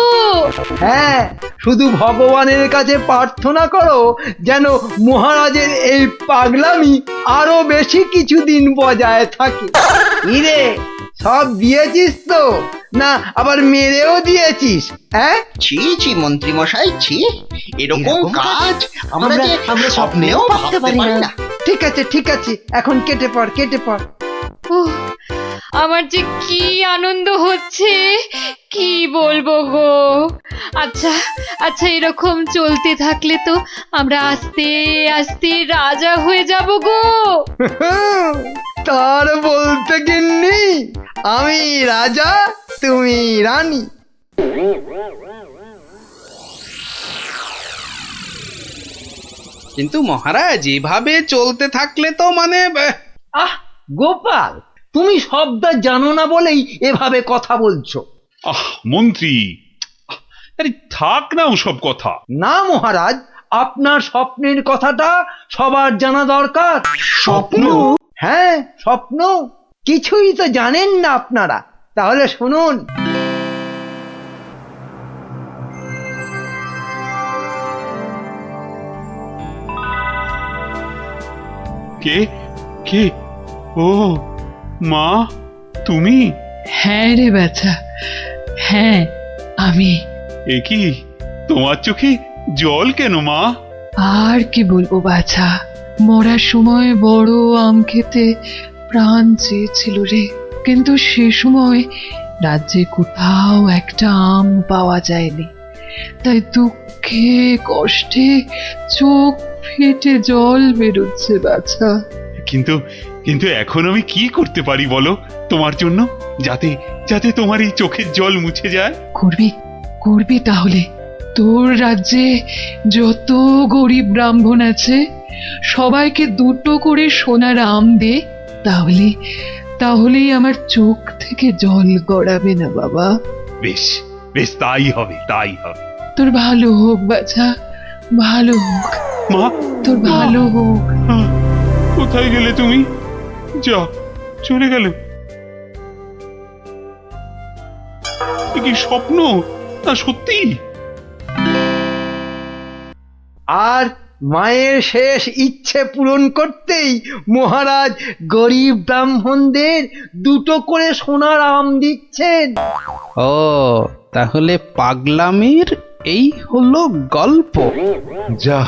হ্যাঁ, শুধু ভগবানের কাছে প্রার্থনা করো যেন মহারাজের এই পাগলামি আরো বেশি কিছুদিন বজায় থাকে। ইরে, সব দিয়েছিস তো, না আবার মেরেও দিয়েছিস? হ্যাঁ, ছি ছি মন্ত্রী মশাই, ছি, এরকম কাজ আমরা স্বপ্নেও ভাবতে পারি না। ঠিক আছে ঠিক আছে, এখন কেটে পড় কেটে পড়। উহ, আমার যে কি আনন্দ হচ্ছে কি বলবো গো। আচ্ছা আচ্ছা, এরকম চলতে থাকলে তো আমরা আস্তে আস্তে রাজা হয়ে যাব গো। তার বলতে গিন্নি, আমি রাজা তুমি রানী। কিন্তু মহারাজ এভাবে চলতে থাকলে তো মানে আহ গোপাল, তুমি শব্দ জানো না বলেই এভাবে কথা বলছো। আহ মন্ত্রী, আরে থাক না ওসব কথা। না মহারাজ, আপনার স্বপ্নের কথাটা সবার জানা দরকার। স্বপ্ন? হ্যাঁ স্বপ্ন, কিছুই তো জানেন না আপনারা। তাহলে শুনুন। কে কে? ও মা, তুমি? হ্যাঁ রে বাছা, হ্যাঁ আমি। এ কি, তোমার চোখে জল কেন মা? আর কি বলবো বাছা, মরার সময় বড় আম খেতে প্রাণ চেয়েছিল রে, কিন্তু সে সময় রাজ্যে কোথাও একটা আম পাওয়া যায়নি। তাই দুঃখে কষ্টে চোখ ফেটে জল বেরোচ্ছে বাছা। কিন্তু কিন্তু এখন আমি কি করতে পারি বলো তোমার জন্য, যাতে যাতে তোমার এই চোখের জল মুছে যায়? করবি করবি তাহলে। তোর রাজ্যে যত গরিব ব্রাহ্মণ আছে সবাইকে 2টো করে সোনার আম দে, তাহলেই আমার চোখ থেকে জল গড়াবে না বাবা। বেশ বেশ, তাই হবে তাই হবে। তোর ভালো হোক বাছা, ভালো হোক মা, তোর ভালো হোক। কোথায় গেলে তুমি? যা, চলে গেল। এ কি স্বপ্ন না সত্যি? আর মায়ের শেষ ইচ্ছে পূরণ করতেই মহারাজ গরিব ব্রাহ্মণদের 2টো করে সোনার আম দিচ্ছেন। ও তাহলে পাগলামির এই হলো গল্প। যা,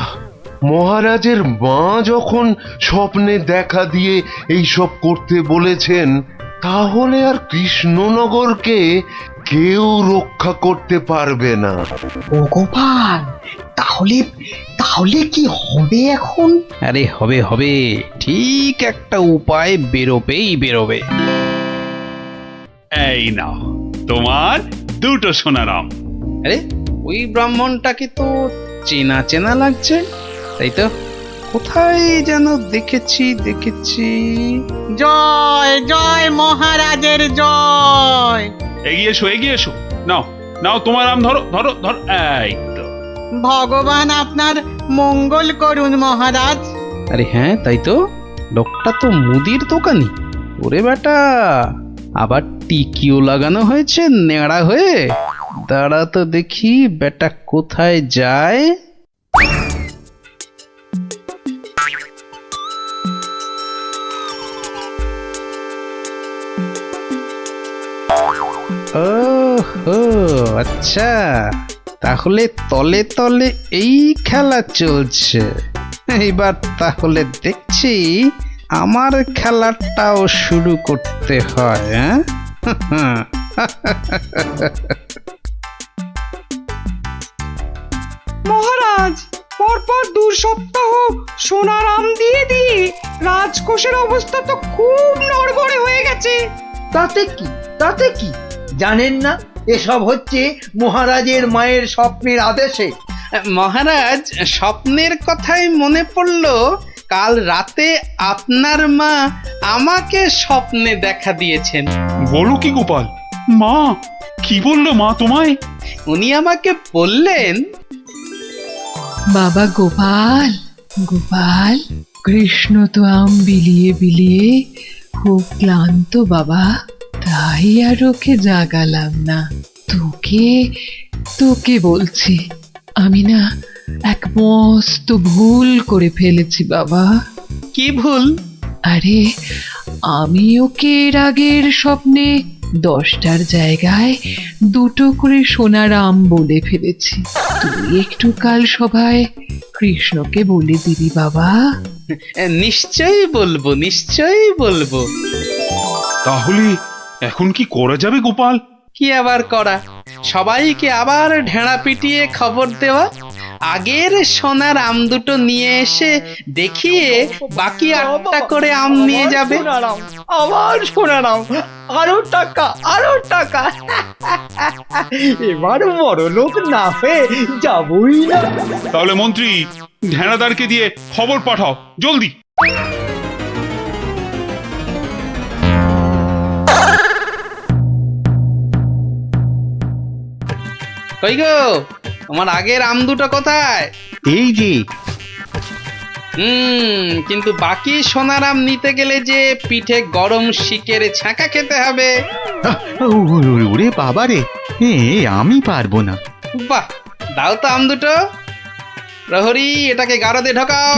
মহারাজের মা যখন স্বপ্নে দেখা দিয়ে এইসব করতে বলেছেন, তাহলে আর কৃষ্ণনগরকে কেউ রক্ষা করতে পারবে না। ও গোপাল, তাহলে তাহলে কি হবে এখন? আরে হবে হবে, ঠিক একটা উপায় বেরোবে। এই নাও তোমার 2টো সোনার আম। আরে ওই ব্রাহ্মণটাকে তো চেনা চেনা লাগছে, তাই তো? কোথায় যেন দেখেছি। জয় জয় মহারাজের জয়। এগিয়ে এসো, নাও নাও তোমার আম, ধরো ধরো ধরো। এই তো। ভগবান আপনার মঙ্গল করুন মহারাজ। আরে হ্যাঁ তাই তো, লোকটা তো মুদির দোকানি। ওরে বেটা, আবার টিকিও লাগানো হয়েছে নেড়া হয়ে। দাঁড়া তো দেখি বেটা কোথায় যায়। ওহো আচ্ছা, তাহলে তলে তলে এই খেলা চলছে। এইবার তাহলে দেখছি আমার খেলাটাও শুরু করতে হয়। মহারাজ, পরপর 2 সপ্তাহ সোনার আম দিয়ে রাজকোষের অবস্থা তো খুব নড়বড়ে হয়ে গেছে। তাতে কি জানেন না, এসব হচ্ছে মহারাজের মায়ের স্বপ্নের আদেশে। মহারাজ, স্বপ্নের কথাই মনে পড়লো, কাল রাতে আপনার মা আমাকে স্বপ্নে দেখা দিয়েছেন। বলো কি গোপাল? মা কি বললো মা তোমায়? উনি আমাকে বললেন, বাবা গোপাল, কৃষ্ণ তো আম বিলিয়ে খুব ক্লান্ত বাবা, তাই আর ওকে জাগালাম না। তোকে বলছি, আমি না এক মস্ত ভুল করে ফেলেছি বাবা। কি ভুল? আরে আমি ওকে এর আগের স্বপ্নে 10টার জায়গায় 2টো করে সোনার আম বলে ফেলেছি। তুই একটু কাল সভায় কৃষ্ণকে বলে দিবি বাবা। নিশ্চয়ই বলবো। তাহলে এখন কি করা যাবে গোপাল? কি আবার করা, সবাইকে আবার ঢেঁড়া পিটিয়ে খবর দেওয়া। আগের সোনার আম 2টো নিয়ে এসে দেখিয়ে বাকি 8টা করে আম নিয়ে যাবে। আবার সোনার আম, আরো টাকা। এবার বড় লোক না হয়ে যাবই না। তাহলে মন্ত্রী, ঢেনাদারকে দিয়ে খবর পাঠাও জলদি। কই গো তোমার আগের আম দুটো কোথায়? এই যে কিন্তু বাকি সোনার আম নিতে গেলে যে পিঠে গরম শিকের ছাঁকা খেতে হবে। ওরে বাবা রে, আমি পারবো না। বাহ, দাও তো আম দুটো। প্রহরী, এটাকে গারদে ঢোকাও।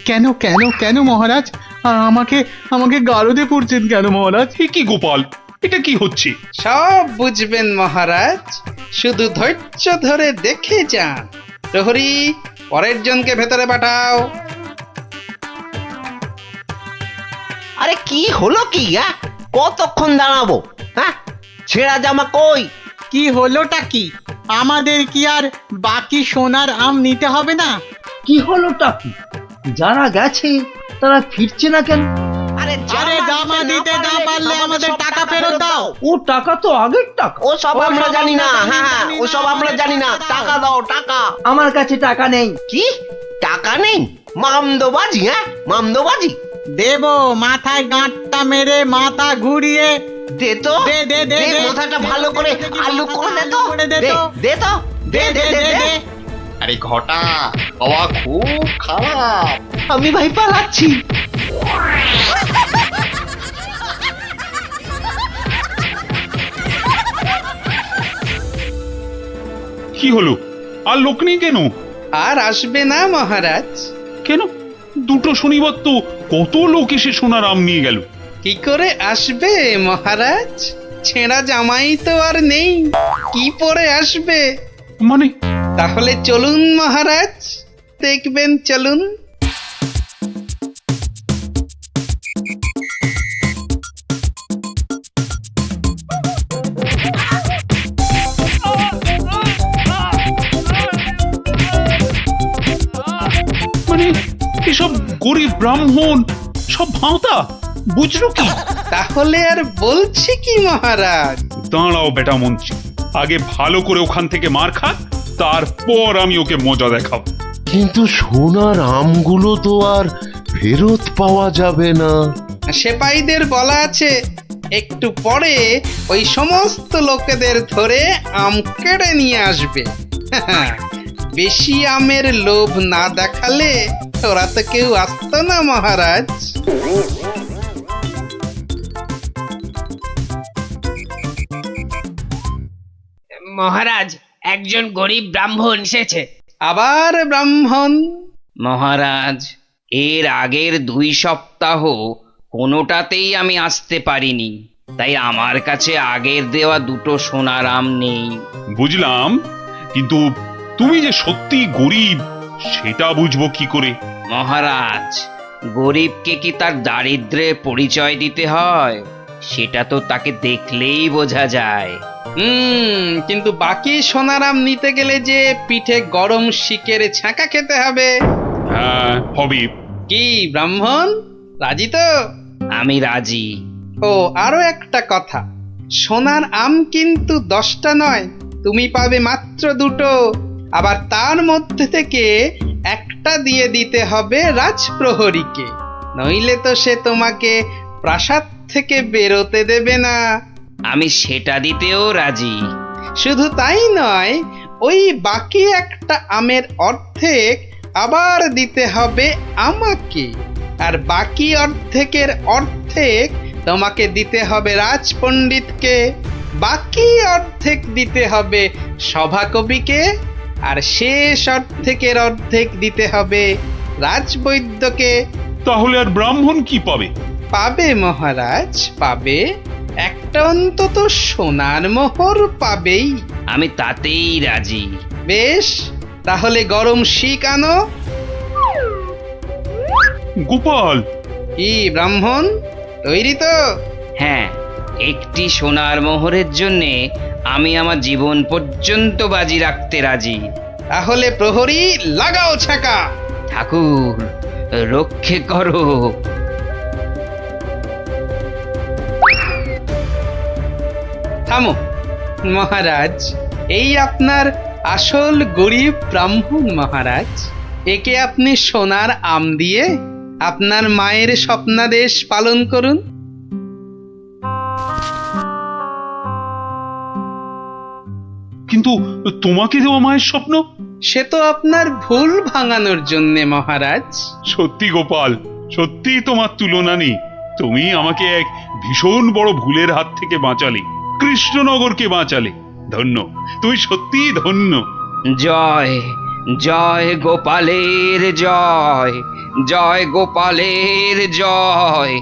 কেন কেন কেন মহারাজ? আমাকে আমাকে গারদে পড়ছেন কেন মহারাজ? কি গোপাল, এটা কি হচ্ছে? সব বুঝবেন মহারাজ, শুধু ধৈর্য ধরে দেখে যান। প্রহরী, পরের জনকে ভেতরে পাঠাও। আরে কি হলো কি? কতক্ষণ দাঁড়াবো? হ্যাঁ, ছেঁড়া জামা কই? কি হলোটা কি? আমাদের কি আর বাকি সোনার আম নিতে হবে না? কি হলোটা কি? যারা গেছে তারা ফিরছে না কেন? আরে জামা দিতে না পারলে আমাদের টাকা ফেরত দাও। ও টাকা তো আগের টাকা। ও সব আমরা জানি না। হ্যাঁ, ও সব আমরা জানি না। টাকা দাও, টাকা। আমার কাছে টাকা নেই। কি টাকা নেই? মামদোবাজি? মামদোবাজি? দেবো, মাথায় গাঁটটা মেরে মাথা ঘুরিয়ে দে তো, দে দে দে দে, দে। মাথাটা ভালো করে আলু করে দে তো, দে তো। দে তো, দে দে দে দে। আরে ঘটা, বাবা খুব খারাপ। আমি ভাই পালাচ্ছি। কি হলো? আর লোক নেই কেন? আর আসবে না মহারাজ। কেন? দুটো শনিবার তো কত লোক এসে সোনার আম নিয়ে গেল। কি করে আসবে মহারাজ? ছেঁড়া জামাই তো আর নেই, কি পরে আসবে? মানে? তাহলে চলুন মহারাজ, দেখবেন, চলুন। মানে এসব গরিব ব্রাহ্মণ সব ভাঁতা, বুঝলো কি? তাহলে আর বলছি কি মহারাজ? দাঁড়াও বেটা মন্ত্রী, আগে ভালো করে ওখান থেকে মার খা, তারপর আমি ওকে মজা দেখাবো। কিন্তু সোনার আমগুলো তো আর ফেরত পাওয়া যাবে না। সেপাইদের বলা আছে একটু পরে ওই সমস্ত লোকেদের ধরে আম কেড়ে নিয়ে আসবে। বেশি আমের লোভ না দেখালে ওরা তো কেউ আসতো না মহারাজ। মহারাজ, একজন গরিব ব্রাহ্মণ এসেছে। আবার ব্রাহ্মণ? মহারাজ, এর আগের 2 সপ্তাহ কোনোটাতেই আমি আসতে পারিনি, তাই আমার কাছে আগের দেওয়া 2টো সোনার আম নেই। বুঝলাম, কিন্তু তুমি যে সত্যি গরিব সেটা বুঝবো কি করে? মহারাজ, গরিবকে কি তার দারিদ্র্যের পরিচয় দিতে হয়? সেটা তো তাকে দেখলেই বোঝা যায়। কিন্তু বাকি সোনার আম নিতে গেলে যে পিঠে গরম শিকের ছাঁকা খেতে হবে। হ্যাঁ, হবে। কি ব্রাহ্মণ, রাজি তো? আমি রাজি। ও, আরো একটা কথা, সোনার আম কিন্তু 10টা নয়, তুমি পাবে মাত্র 2টো। আবার তার মধ্যে থেকে একটা দিয়ে দিতে হবে রাজপ্রহরীকে, নইলে তো সে তোমাকে প্রাসাদ থেকে বেরোতে দেবে না। আমি সেটা দিতেও রাজি। শুধু তাই নয়, ওই বাকি একটা আমের অর্ধেক আবার দিতে হবে আমাকে, আর বাকি অর্ধেকের অর্ধেক তোমাকে দিতে হবে রাজপণ্ডিতকে, বাকি অর্ধেক দিতে হবে সভাকবিকে, আর শেষ অর্ধেকের অর্ধেক দিতে হবে রাজবৈদ্যকে। তাহলে আর ব্রাহ্মণ কি পাবে? পাবে মহারাজ, পাবে। একটা অন্তত সোনার মোহর পাবেই। আমি তাতেই রাজি। বেশ, তাহলে গরম শিক আনো। গোপাল! কি ব্রাহ্মণ, তৈরি তো? হ্যাঁ, একটি সোনার মোহরের জন্যে আমি আমার জীবন পর্যন্ত বাজি রাখতে রাজি। তাহলে প্রহরী, লাগাও ছাকা। ঠাকুর, রক্ষে করো। থামো মহারাজ, এই আপনার আসল গরিব ব্রাহ্মণ মহারাজ। একে আপনি সোনার আম দিয়ে আপনার মায়ের স্বপ্নাদেশ পালন করুন। কিন্তু তোমাকে দেওয়া মায়ের স্বপ্ন? সে তো আপনার ভুল ভাঙানোর জন্যে মহারাজ। সত্যি গোপাল, সত্যি তোমার তুলনা নেই। তুমি আমাকে এক ভীষণ বড় ভুলের হাত থেকে বাঁচালে, কৃষ্ণনগরকে বাঁচালে। ধন্য, তুমি সত্যিই ধন্য। জয় জয় গোপালের জয়, জয় গোপালের জয়।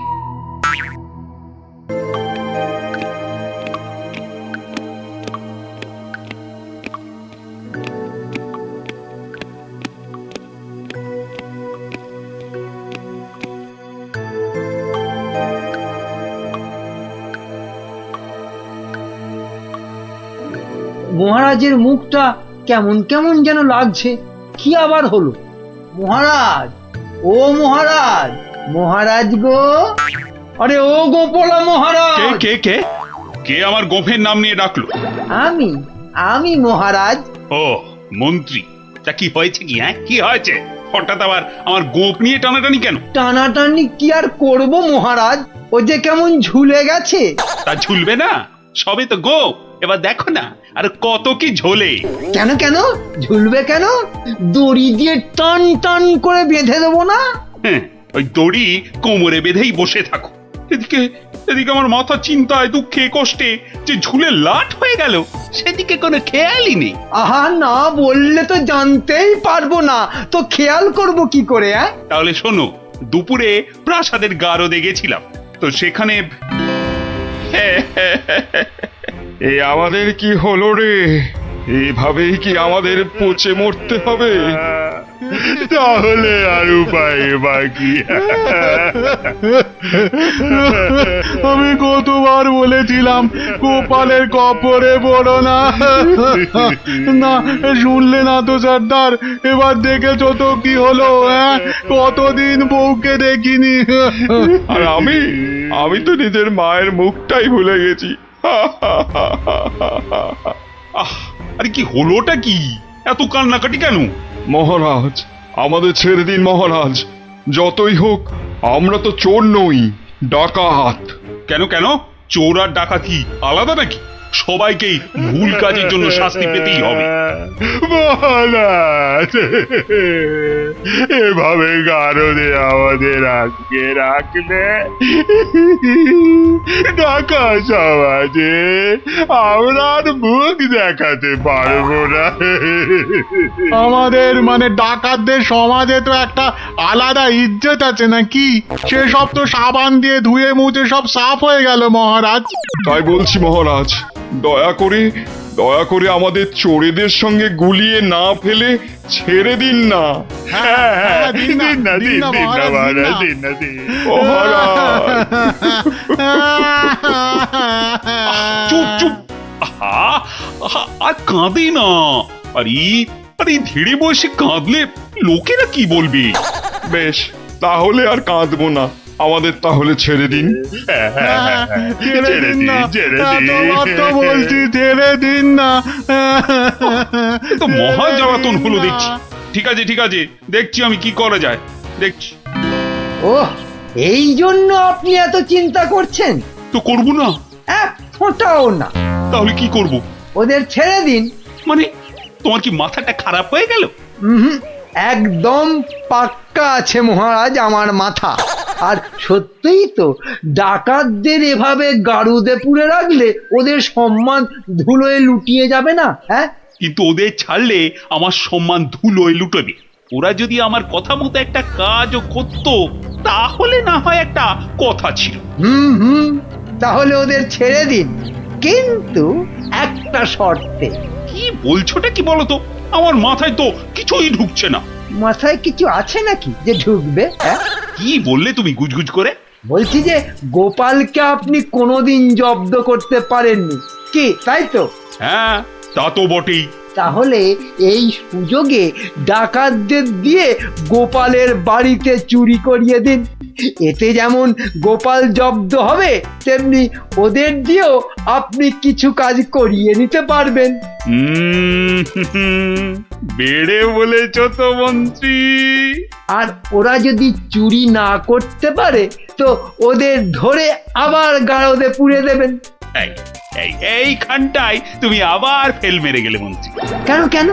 মহারাজের মুখটা কেমন কেমন যেন লাগছে। কি আবার হলো? মহারাজ, ও মহারাজ, মহারাজ গো, আরে ও গোপালা মহারাজ। কে কে কে কে আমার গোফের নাম নিয়ে ডাকলো? আমি আমি মহারাজ। ও মন্ত্রী, তা কি হয়েছে কি? হ্যাঁ, কি হয়েছে? হঠাৎ আবার আমার গোপ নিয়ে টানাটানি কেন? টানাটানি কি আর করব মহারাজ, ও যে কেমন ঝুলে গেছে। তা ঝুলবে না? সবে তো গোপ, এবার দেখো না আর কত কি ঝোলে। কেন কেন ঝুলবে কেন? দড়ি দিয়ে টান টান করে বেঁধে দেবো না? হ্যাঁ, ওই দড়ি কোমরে বেঁধেই বসে থাকো। এদিকে এদিকে আমার মাথা চিন্তায় দুঃখে কষ্টে যে ঝুলে লাট হয়ে গেল, সেদিকে কোনো খেয়ালই নেই। আহা, না বললে তো জানতেই পারবো না, তো খেয়াল করব কি করে? তাহলে শোনো, দুপুরে প্রাসাদের গারদে গেছিলাম, তো সেখানে এ আমাদের কি হলো রে? এইভাবেই কি আমাদের পচে মরতে হবে? তাহলে আর উপায় বাকি। আমি কতবার বলেছিলাম গোপালের কপরে পড়ো না, না শুনলে না তো সর্দার। এবার দেখেছো তো কি হলো? কতদিন বউকে দেখিনি। আর আমি তো নিজের মায়ের মুখটাই ভুলে গেছি। আরে কি হলোটা কি? এত কান্নাকাটি কেন? মহারাজ, আমাদের ছেড়ে দিন মহারাজ। যতই হোক আমরা তো চোর নই, ডাকাত। কেন কেন? চোর আর ডাকাতি আলাদা নাকি? সবাইকেই ভুল কাজের জন্য শাস্তি পেতেই হবে। মহারাজ, এভাবে গারদে আমাদের আটকে রাখলে ঢাকা সমাজে আমরা আর মুখ দেখাতে পারবো না। আমাদের মানে ডাকাতদের সমাজে তো একটা আলাদা ইজ্জত আছে নাকি? সেসব তো সাবান দিয়ে ধুয়ে মুছে সব সাফ হয়ে গেল মহারাজ। তাই বলছি মহারাজ, দয়া করে আমাদের চোরেদের সঙ্গে গুলিয়ে না ফেলে ছেড়ে দিন না। দিন না মহারাজ, দিন না। চুপ চুপ, আর কাঁদে না। আরে ধীরে বসে কাঁদলে লোকেরা কি বলবে? বেশ, তাহলে আর কাঁদবো না। আমাদের তাহলে ছেড়ে দিন। বলছি ছেড়ে দিন না। তো মহা জ্বালাতন হলো দেখছি। ঠিক আছে, দেখছি আমি কি করা যায়, দেখছি। ও, এই জন্য আপনি এত চিন্তা করছেন? তো করবো না? এক ফোঁটাও না। তাহলে কি করব? ওদের ছেড়ে দিন। মানে তোমার কি মাথাটা খারাপ হয়ে গেল? একদম পাক্কা আছে মহারাজ আমার মাথা। আর সত্যিই তো, ডাকাতদের এভাবে গারুদে পুরে রাখলে ওদের সম্মান ধুলোয় লুটিয়ে যাবে না? কিন্তু ওদের ছাড়লে আমার সম্মান ধুলোয় লুটবে। ওরা যদি আমার কথা মতো একটা কাজও করতো, তাহলে না হয় একটা কথা ছিল। তাহলে ওদের ছেড়ে দিন, কিন্তু একটা শর্তে। কি বলছোটা কি বলতো? আমার মাথায় তো কিছুই ঢুকছে না। মাথায় কিছু আছে নাকি যে ঢুকবে? কি বললে তুমি গুজগুজ করে? বলছি যে গোপালকে আপনি কোনোদিন জব্দ করতে পারেননি কি, তাই তো? হ্যাঁ, তা তো বটেই। তাহলে এই সুযোগে ডাকাতদের দিয়ে গোপালের বাড়িতে চুরি করিয়ে দিন। এতে যেমন গোপাল জব্দ হবে, তেমনি ওদের দিয়েও আপনি কিছু কাজ করিয়ে নিতে পারবেন। বেড়ে বলেছ তো মন্ত্রী। আর ওরা যদি চুরি না করতে পারে তো ওদের ধরে আবার গাড়দে পুড়ে দেবেন। এইখানটায় তুমি আবার ফেল মেরে গেলে মন্ত্রী। কেন কেন?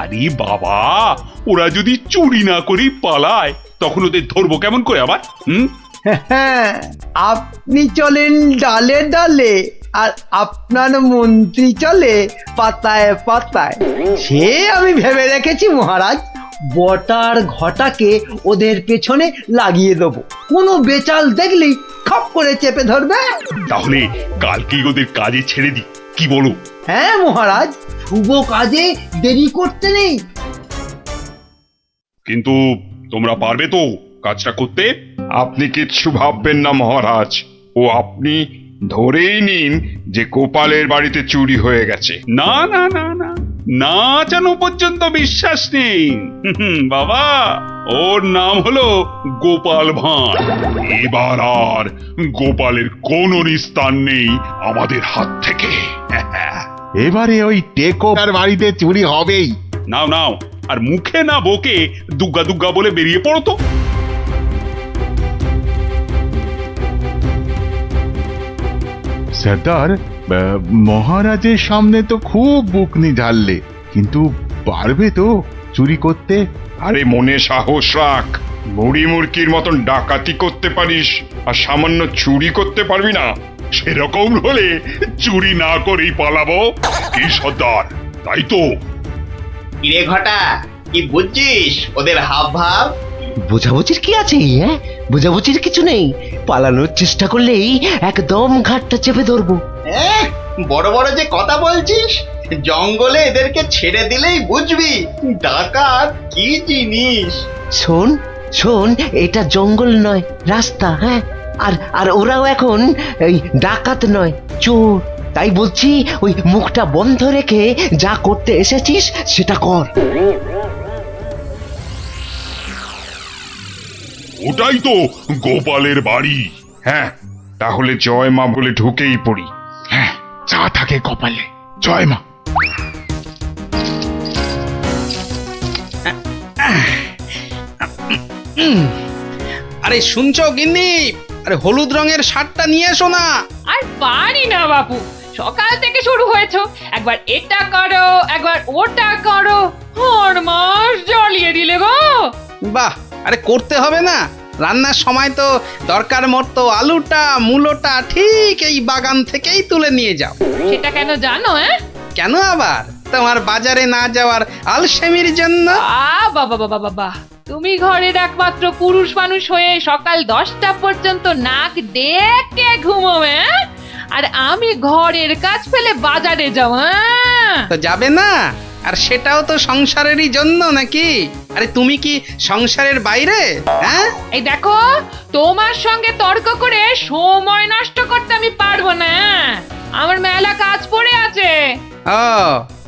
আরে বাবা, ওরা যদি চুরি না করেই পালায় তখন ওদের ধরবো কেমন করে আবার? আপনি চলেন ডালে ডালে, আর আপনার মন্ত্রী চলে পাতায় পাতায়। সে আমি ভেবে রেখেছি মহারাজ, বটার ঘটাকে ওদের পেছনে লাগিয়ে দেবো। কোনো বেচাল দেখলেই খপ করে চেপে ধরবে। তাহলে কালকেই ওদের কাজে ছেড়ে দিই, কি বলো? হ্যাঁ মহারাজ, শুভ কাজে দেরি করতে নেই। কিন্তু তোমরা পারবে তো কাজটা করতে? আপনি কিচ্ছু ভাববেন না মহারাজ, ও আপনি ধরেই নিন যে গোপালের বাড়িতে চুরি হয়ে গেছে। না না না না, না জানো পর্যন্ত বিশ্বাস নেই। বাবা, ওর নাম হলো গোপাল ভাঁড়। এবার আর গোপালের কোনো নিস্তার নেই আমাদের হাত থেকে। এবারে ওই টেকোর বাড়িতে চুরি হবেই। নাও নাও, আর মুখে না বকে দুগ্গা দুগ্গা বলে বেরিয়ে পড়ো তো। সর্দার, মহারাজের সামনে তো খুব বুকনি ঝাড়লে, কিন্তু পারবে তো চুরি করতে? আরে মনে সাহস রাখ, বুড়ি মুরকির মতন ডাকাতি করতে পারিস আর সামান্য চুরি করতে পারবি না? সেরকম হলে চুরি না করেই পালাবো। কি সর্দার, তাই তো? কিরে ঘটা, কি বুঝছিস ওদের হাব ভাব? বোঝাবুঝির কি আছে? হ্যাঁ, বোঝাবুঝির কিছু নেই। পালানোর চেষ্টা করলেই একদম ঘাটটা চেপে ধরবো। বড় বড় যে কথা বলছিস, জঙ্গলে এদেরকে ছেড়ে দিলেই বুঝবি ডাকাত কি জিনিস। শোন শোন, এটা জঙ্গল নয়, রাস্তা। হ্যাঁ, আর আর ওরাও এখন এই ডাকাত নয়, চোর। তাই বলছি, ওই মুখটা বন্ধ রেখে যা করতে এসেছিস সেটা কর। ওটাই তো গোপালের বাড়ি। হ্যাঁ, তাহলে জয় মা বলে ঢুকেই পড়ি। হ্যাঁ, যা থাকে কপালে, জয় মা। আরে শুনছো গিন্নি, আরে হলুদ রঙের শার্টটা নিয়ে এসো না। আর পারি না বাবু, সকাল থেকে শুরু হয়েছে, একবার এটা করো একবার ওটা করো, আর মাস জ্বালিয়ে দিলে গো। বাহ, আরে করতে হবে না? রান্নার সময় তো দরকার মতো আলুটা মূলোটা ঠিক এই বাগান থেকেই তুলে নিয়ে যাও। সেটা কেন জানো? কেন আবার? তোমার বাজারে না যাওয়ার আলসেমির জন্য। বাবা বাবা বাবা, তুমি ঘরের একমাত্র পুরুষ মানুষ হয়ে সকাল 10টা পর্যন্ত নাক ডেকে ঘুমোবে, আর আমি ঘরের কাজ ফেলে বাজারে যাও। তো যাবে না? আর সেটাও তো সংসারেরই জন্য নাকি? আরে তুমি কি সংসারের বাইরে? হ্যাঁ, এই দেখো, তোমার সঙ্গে তর্ক করে সময় নষ্ট করতে আমি পারবো না। আমার মেলা কাজ পড়ে আছে। ও,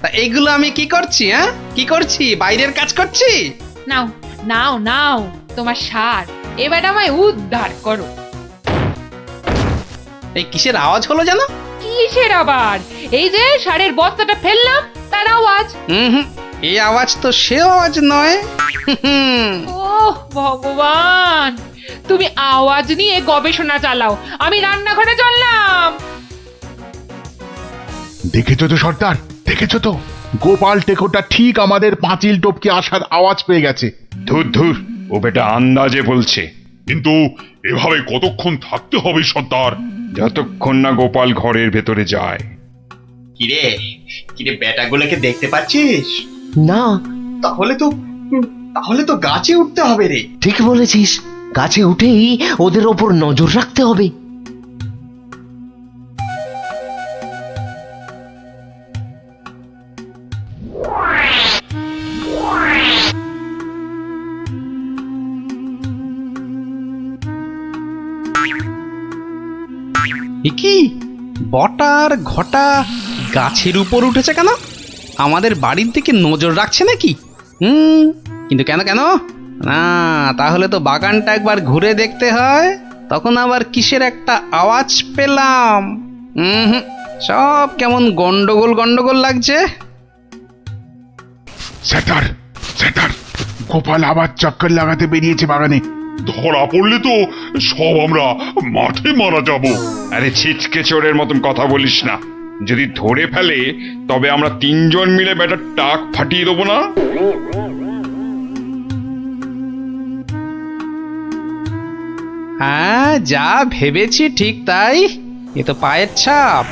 তা এইগুলো আমি কি করছি? হ্যাঁ, কি করছি? বাইরের কাজ করছি? নাও নাও নাও তোমার সার, এবার আমায় উদ্ধার করো। এই কিসের আওয়াজ হলো জানো? কিসের আবার? এই যে সারের বস্তাটা ফেললাম তার আওয়াজ। এই আওয়াজ তো সে আওয়াজ নয়। ওহ ভগবান, তুমি আওয়াজ নিয়ে গবেষণা চালাও, আমি রান্নাঘরে চললাম। দেখেছো তো সর্দার, দেখেছো তো? গোপাল টেকোটা ঠিক আমাদের পাঁচিল টপকে আসার আওয়াজ পেয়ে গেছে। ধুর ধুর, ও বেটা আন্দাজে বলছে। কিন্তু এভাবে কতক্ষণ থাকতে হবে সর্দার? যতক্ষণ না গোপাল ঘরের ভেতরে যায়। কিরে কিরে, বেটাগুলোকে দেখতে পাচ্ছিস না? তাহলে তো গাছে উঠতে হবে রে। ঠিক বলেছিস, গাছে উঠেই ওদের ওপর নজর রাখতে হবে। কি বটার ঘটা গাছের উপর উঠেছে কেন? আমাদের বাড়ির দিকে নজর রাখছে নাকি? কিন্তু কেন কেন? না, তাহলে তো বাগানটা একবার ঘুরে দেখতে হয়। তখন আবার কিসের একটা আওয়াজ পেলাম। হুম, সব কেমন গন্ডগোল গন্ডগোল লাগছে। সেটার সেটার গোপাল আবার চক্কর লাগাতে বেরিয়েছে বাগানে। ধরা পড়লে তো সব আমরা মাঠে মারা যাব। আরে ছিচকে চোরের মতন কথা বলিস না। যদি ধরে ফেলে তবে আমরা তিনজন মিলে বেটার টাক ফাটিয়ে দেবো না? হ্যাঁ, যা ভেবেছি ঠিক তাই। এ তো পায়ের ছাপ,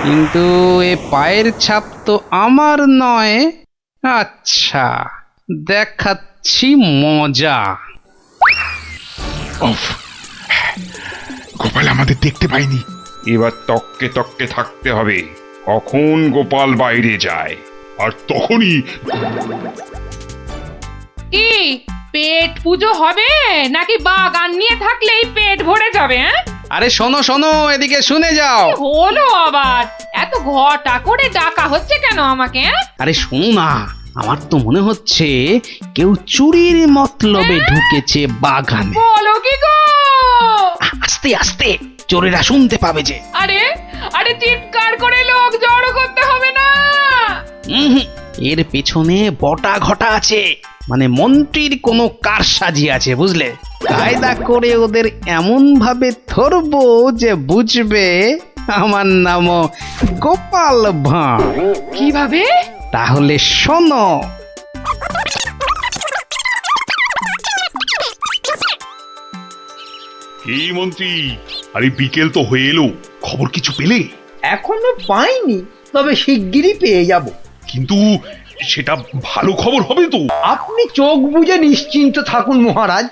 কিন্তু এ পায়ের ছাপ তো আমার নয়। আচ্ছা, দেখাচ্ছি মজা। উফ, গোপাল আমাদের দেখতে পাইনি। এবার তককে তককে থাকতে হবে কখন গোপাল বাইরে যায়। আর তখনই কি পেট পুজো হবে নাকি বাগান নিয়ে থাকলেই পেট ভরে যাবে? হ্যাঁ, আরে শোনো শোনো, এদিকে শুনে যাও। হলো আবার এত ঘটা করে ডাকা হচ্ছে কেন আমাকে? আরে শোনো না, আমার তো মনে হচ্ছে কেউ চুরির মতলবে ঢুকেছে বাগানে। বলো কি গো? আস্তে আস্তে, চোরেরা শুনতে পাবে যে। আরে আরে চিৎকার করে লোক জড়ো করতে হবে না। এর পেছনে বটা ঘটা আছে, মানে মন্ত্রীর কোনো কারসাজি আছে, বুঝলে? কায়দা করে ওদের এমন ভাবে ধরবো যে বুঝবে আমার নামও গোপাল ভাঁড়। কিভাবে? তাহলে শোনো। এই মন্ত্রী, আরে বিকেল তো হয়ে এলো, খবর কিছু পেলে? এখনো পাইনি, তবে শিগগিরই পেয়ে যাব। কিন্তু সেটা ভালো খবর হবে তো? আপনি চোখ বুজে নিশ্চিন্ত থাকুন মহারাজ,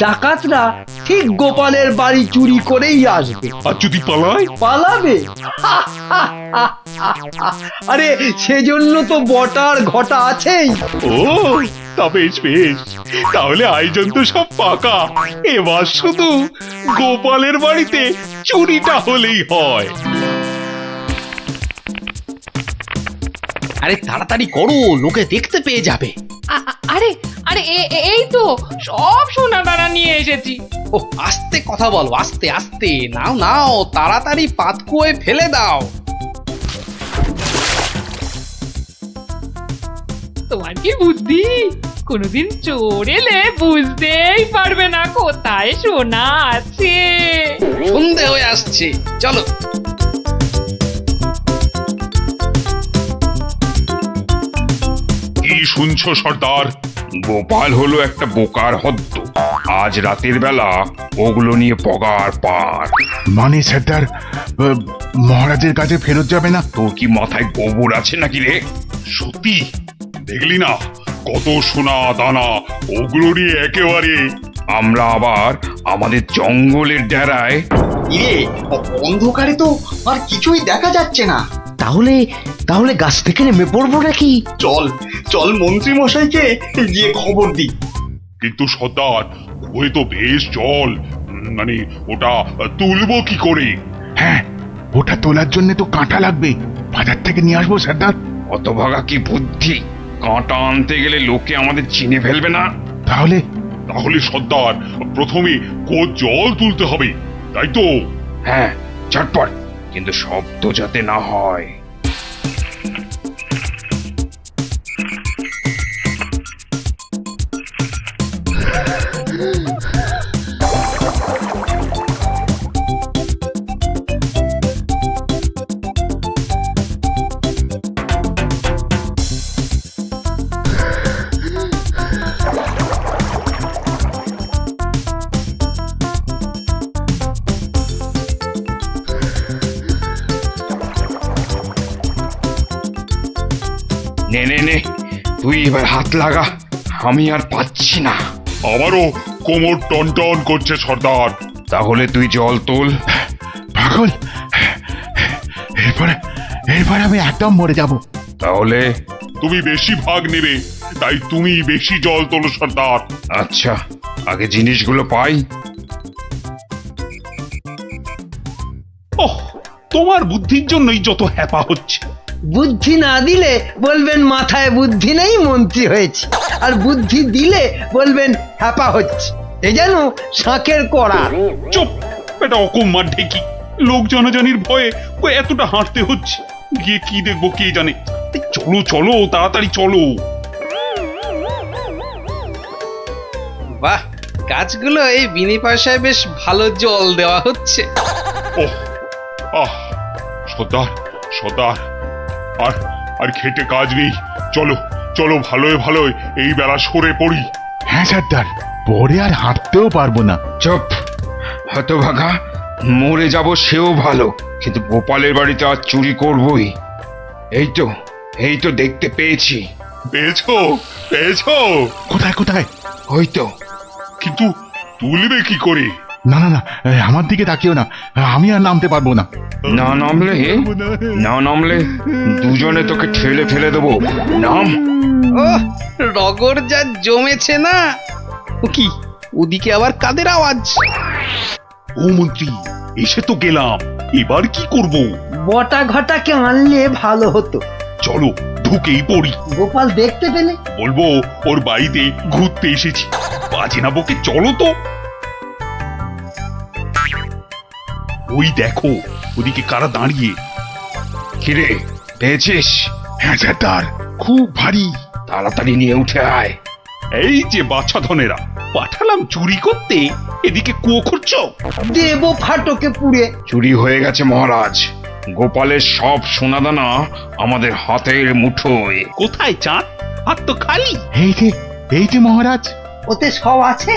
ডাকাতরা ঠিক গোপালের বাড়ি চুরি করেই আসবে। আর যদি পালায়? পালাবে? আরে সেজন্য তো বটার ঘটা আছেই। ও, তা বেশ বেশ, তাহলে আয়োজন তো সব পাকা। এবার শুধু গোপালের বাড়িতে চুরিটা হলেই হয়। আরে তাড়াতাড়ি করো, লোকে দেখতে পেয়ে যাবে। আরে আরে এই তো সব সোনা দানা নিয়ে এসেছি। ও, আস্তে কথা বলো, আস্তে আস্তে। নাও নাও, তাড়াতাড়ি পাতকুয়োয় ফেলে দাও। তোমার কি বুদ্ধি! কোনোদিন চোর এলে বুঝতেই পারবে না কোথায় সোনা আছে। সন্ধে হয়ে আসছে, চলো। কি শুনছো সর্দার? গোপাল হলো একটা বোকার হদ্দ। আজ রাতের বেলা ওগুলো নিয়ে পগার পার। মানে সেটার মহারাজের কাছে ফেরত যাবে না? তোর কি মাথায় গোবর আছে নাকি রে? সত্যি দেখলি না কত সোনা দানা, ওগুলো নিয়ে একেবারে। আমরা আবার আমাদের জঙ্গলের ডেরায়। ইয়ে, অন্ধকারে তো আর কিছুই দেখা যাচ্ছে না। তাহলে তাহলে গাছ থেকে নেমে পড়বো নাকি? চল চল মন্ত্রী মশাইকে গিয়ে খবর দি। কিন্তু সর্দার, ওই তো বেশ জল, মানে ওটা তুলবো কি করে? হ্যাঁ, ওটা তোলার জন্য তো কাঁটা লাগবে, বাজার থেকে নিয়ে আসবো সর্দার। অতভাগা কি বুদ্ধি! কাঁটা আনতে গেলে লোকে আমাদের চিনে ফেলবে না? তাহলে তাহলে সর্দার, প্রথমে জল তুলতে হবে, তাই তো? হ্যাঁ, চটপট, কিন্তু শব্দ যাতে না হয়। নে নে নে, তুই এবার হাত লাগা, আমি আর পাচ্ছি না। আমারও কোমর টনটন করছে সর্দার। তাহলে তুই জল তোল। পাগল, এরপরে আমি একদম মরে যাব। তাহলে তুমি বেশি ভাগ নেবে, তাই তুমি বেশি জল তোলো সর্দার। আচ্ছা, আগে জিনিসগুলো পাই। ওহ, তোমার বুদ্ধির জন্যই যত হ্যাপা হচ্ছে। বুদ্ধি না দিলে বলবেন মাথায় বুদ্ধি নেই, মন্ত্রী হয়েছে, আর বুদ্ধি দিলে বলবেন হ্যাপা হচ্ছে। এ যেন শাঁখের কড়া। চুপ, এটা অকম্মার ঢেকি। লোক জনজানির ভয়ে ও এতটা হাঁটতে হচ্ছে। গিয়ে কি দেখবো কে জানে। এই চলো চলো, তাড়াতাড়ি চলো। বাহ, গাছগুলো এই বিনি পয়সায় বেশ ভালো জল দেওয়া হচ্ছে। ওহ, আহ, সর্দার সর্দার, আর আর খেটে কাজ নেই। চলো চলো, ভালোই ভালোই এই বেলা সরে পড়ি। হ্যাঁ সর্দার, পরে আর হাঁটতেও পারবো না। চুপ, হতভাগা, মরে যাব সেও ভালো, কিন্তু গোপালের বাড়িতে আজ চুরি করবই। এই তো দেখতে পেয়েছি। পেয়েছো পেয়েছো? কোথায় কোথায়? ওই তো। কিন্তু তুলবে কি করে? না না না, আমার দিকে তাকিও না, আমি আর নামতে পারবো না। না নামলে দুজনে তোকে ঠেলে ফেলে দেবো। নাম। ওহ, রগর যা জমেছে না। ও কি, ওদিকে আবার কাদের আওয়াজ? ও মন্ত্রী, এসে তো গেলাম, এবার কি করব? বটা ঘটাকে আনলে ভালো হতো। চলো ঢুকেই পড়ি। গোপাল দেখতে পেলে বলবো ওর বাড়িতে ঘুরতে এসেছি। বাজে না বকে, চলো তো। ওই দেখো, ওদিকে কারা দাঁড়িয়ে। কিরে, পেয়েছিস? হ্যাঁ সর্দার, খুব ভারী। তাড়াতাড়ি নিয়ে উঠে আয়। এই যে বাচ্চা ধনেরা, পাঠালাম চুরি করতে, এদিকে কুয়ো খুঁড়ছো। দেব ফাটকে পুড়ে। চুরি হয়ে গেছে মহারাজ। গোপালের সব সোনাদানা আমাদের হাতের মুঠোয়। কোথায় চাঁদ? হাত তো খালি। এই যে মহারাজ। ওতে সব আছে।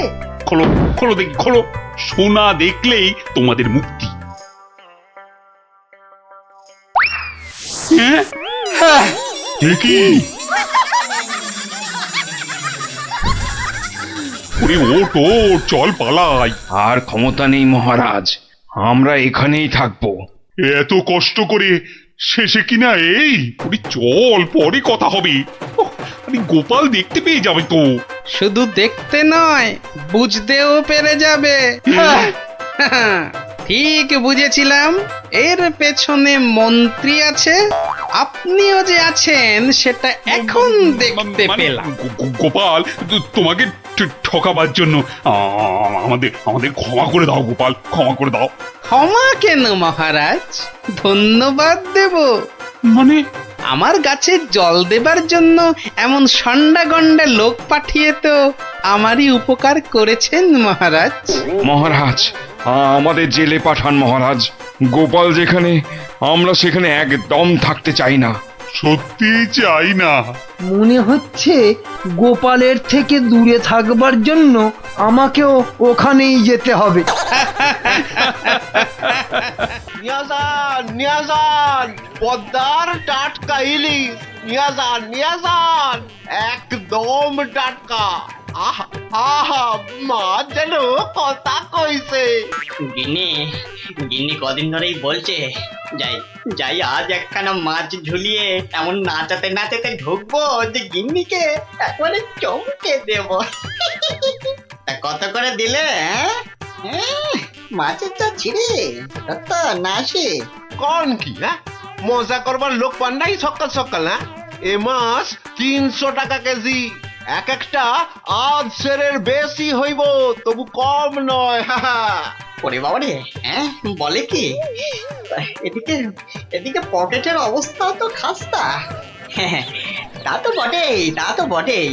খোলো খোলো দেখি, খোলো। সোনা দেখলেই তোমাদের মুক্তি। হ্যাঁ, কি? ওরে ওঠ ওঠ, চল পালাই। আর ক্ষমতা নেই মহারাজ, আমরা এখানেই থাকবো। এত কষ্ট করে শেষে কিনা এই? ওরে চল, পরে কথা হবে। ওহ, আরে গোপাল দেখতে পেয়ে যাবে তো। শুধু দেখতে নয়, বুঝতেও পেরে যাবে। ঠিক বুঝেছিলাম, এর পেছনে মন্ত্রী আছে। আপনিও যে আছেন সেটা এখন দেখতে পেলাম। গোপাল, তোমাকে ঠকাবার জন্য আমাদের ক্ষমা করে দাও গোপাল, ক্ষমা করে দাও। ক্ষমা কেন মহারাজ, ধন্যবাদ দেব। মানে? আমার গাছে জল দেবার জন্য এমন সন্ডা গন্ডা লোক পাঠিয়ে তো আমারই উপকার করেছেন মহারাজ। মহারাজ, আমাদের জেলে পাঠান মহারাজ। গোপাল যেখানে, আমরা সেখানে একদম থাকতে চাই না। সত্যি চাই না। মনে হচ্ছে গোপালের থেকে দূরে থাকবার জন্য আমাকেও ওখানেই যেতে হবে। নিয়াজান, পদ্মার টাটকা ইলিশ। নিয়াজান, একদম টাটকা। আহা আহা, মা যেন কথা কইছে। গিন্নি কদিন ধরেই বলছে, যাই আজ একখানা মাছ ঝুলিয়ে এমন নাচাতে নাচাতে ঢুকবো যে গিন্নিকে একবারে চমকে দেব। কত করে দিলে? মাছের চা ছিঁড়ে কত নাসে। কোন কি? হ্যাঁ, মজা করবার লোক পান নাই সকাল সকাল? হ্যাঁ, এ মাছ 300 টাকা কেজি। এক একটা আধ সেরের বেশি হইব, তবু কম নয়। ওরে বাবা রে, বলে কি? এদিকে পকেটের অবস্থা তো খাস্তা। তা তো বটেই,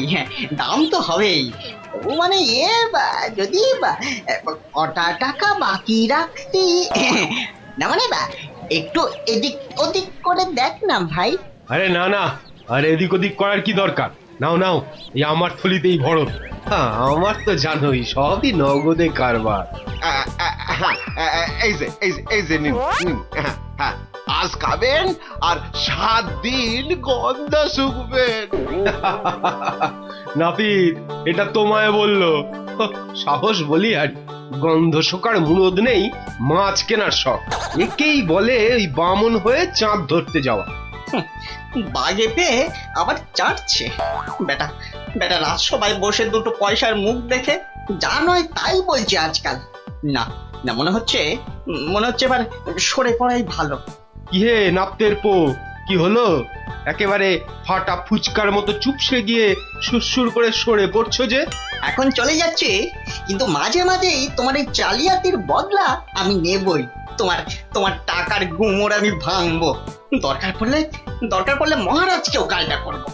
দাম তো হবেই। তবু মানে যদি কটা টাকা বাকি রাখতি না, মানে একটু এদিক ওদিক করে দেখ না ভাই। আরে না, আর এদিক ওদিক করার কি দরকার? নাও, এই আমার থলিতেই ভরো। হ্যাঁ, আমার তো জানোই সবই নগদে কারবার। এই যে নিন। আজ খাবেন আর 7 দিন গন্ধ শুকবেন। নাপিত, এটা তোমায় বললো? সাহস বলি আর গন্ধ শোকার মুরদ নেই, মাছ কেনার শখ। একেই বলে ওই বামন হয়ে চাঁদ ধরতে যাওয়া। বাগে পেয়ে আবার চাটছে বেটা। রাজসভায় বসে দুটো পয়সার মুখ দেখে যা নয় তাই বলছে আজকাল। না, মনে হচ্ছে এবার সরে পড়াই ভালো। কি হে নাপতের পো, কি হলো? একেবারে ফাটা ফুচকার মতো চুপসে গিয়ে সুরসুর করে সরে পড়ছো যে? এখন চলে যাচ্ছে, কিন্তু মাঝে মাঝেই তোমার এই জালিয়াতির বদলা আমি নেবই। তোমার তোমার টাকার গুমর আমি ভাঙবো। দরকার পড়লে মহারাজকেও গালটা করবো।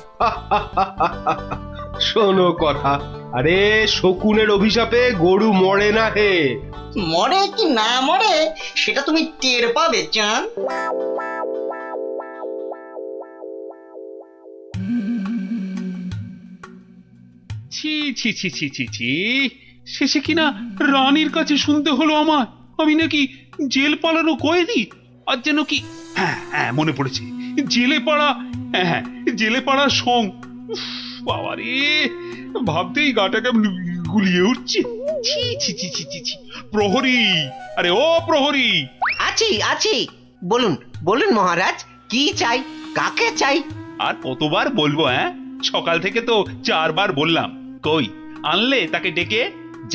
শোনো কথা, আরে শকুনের অভিশাপে গরু মরে না হে। মরে কি না মরে সেটা তুমি টের পাবে চান। ছি ছি ছি ছি ছি ছি, শেষে কিনা রানীর কাছে শুনতে হলো আমার আমি নাকি জেল পালানো কয়েদি। আর যেন কি, হ্যাঁ হ্যাঁ মনে পড়েছে, জেলে পাড়া, হ্যাঁ হ্যাঁ জেলে পাড়ার সং। বাবা রে, ভাবতেই গাটা কেমন গুলিয়ে উঠছে। ছি ছি ছি ছি ছি ছি। প্রহরী, আরে ও প্রহরী। আছি আছি, বলুন বলুন মহারাজ, কি চাই, কাকে চাই? আর কতবার বলবো? হ্যাঁ, সকাল থেকে তো 4 বার বললাম। কই আনলে তাকে ডেকে?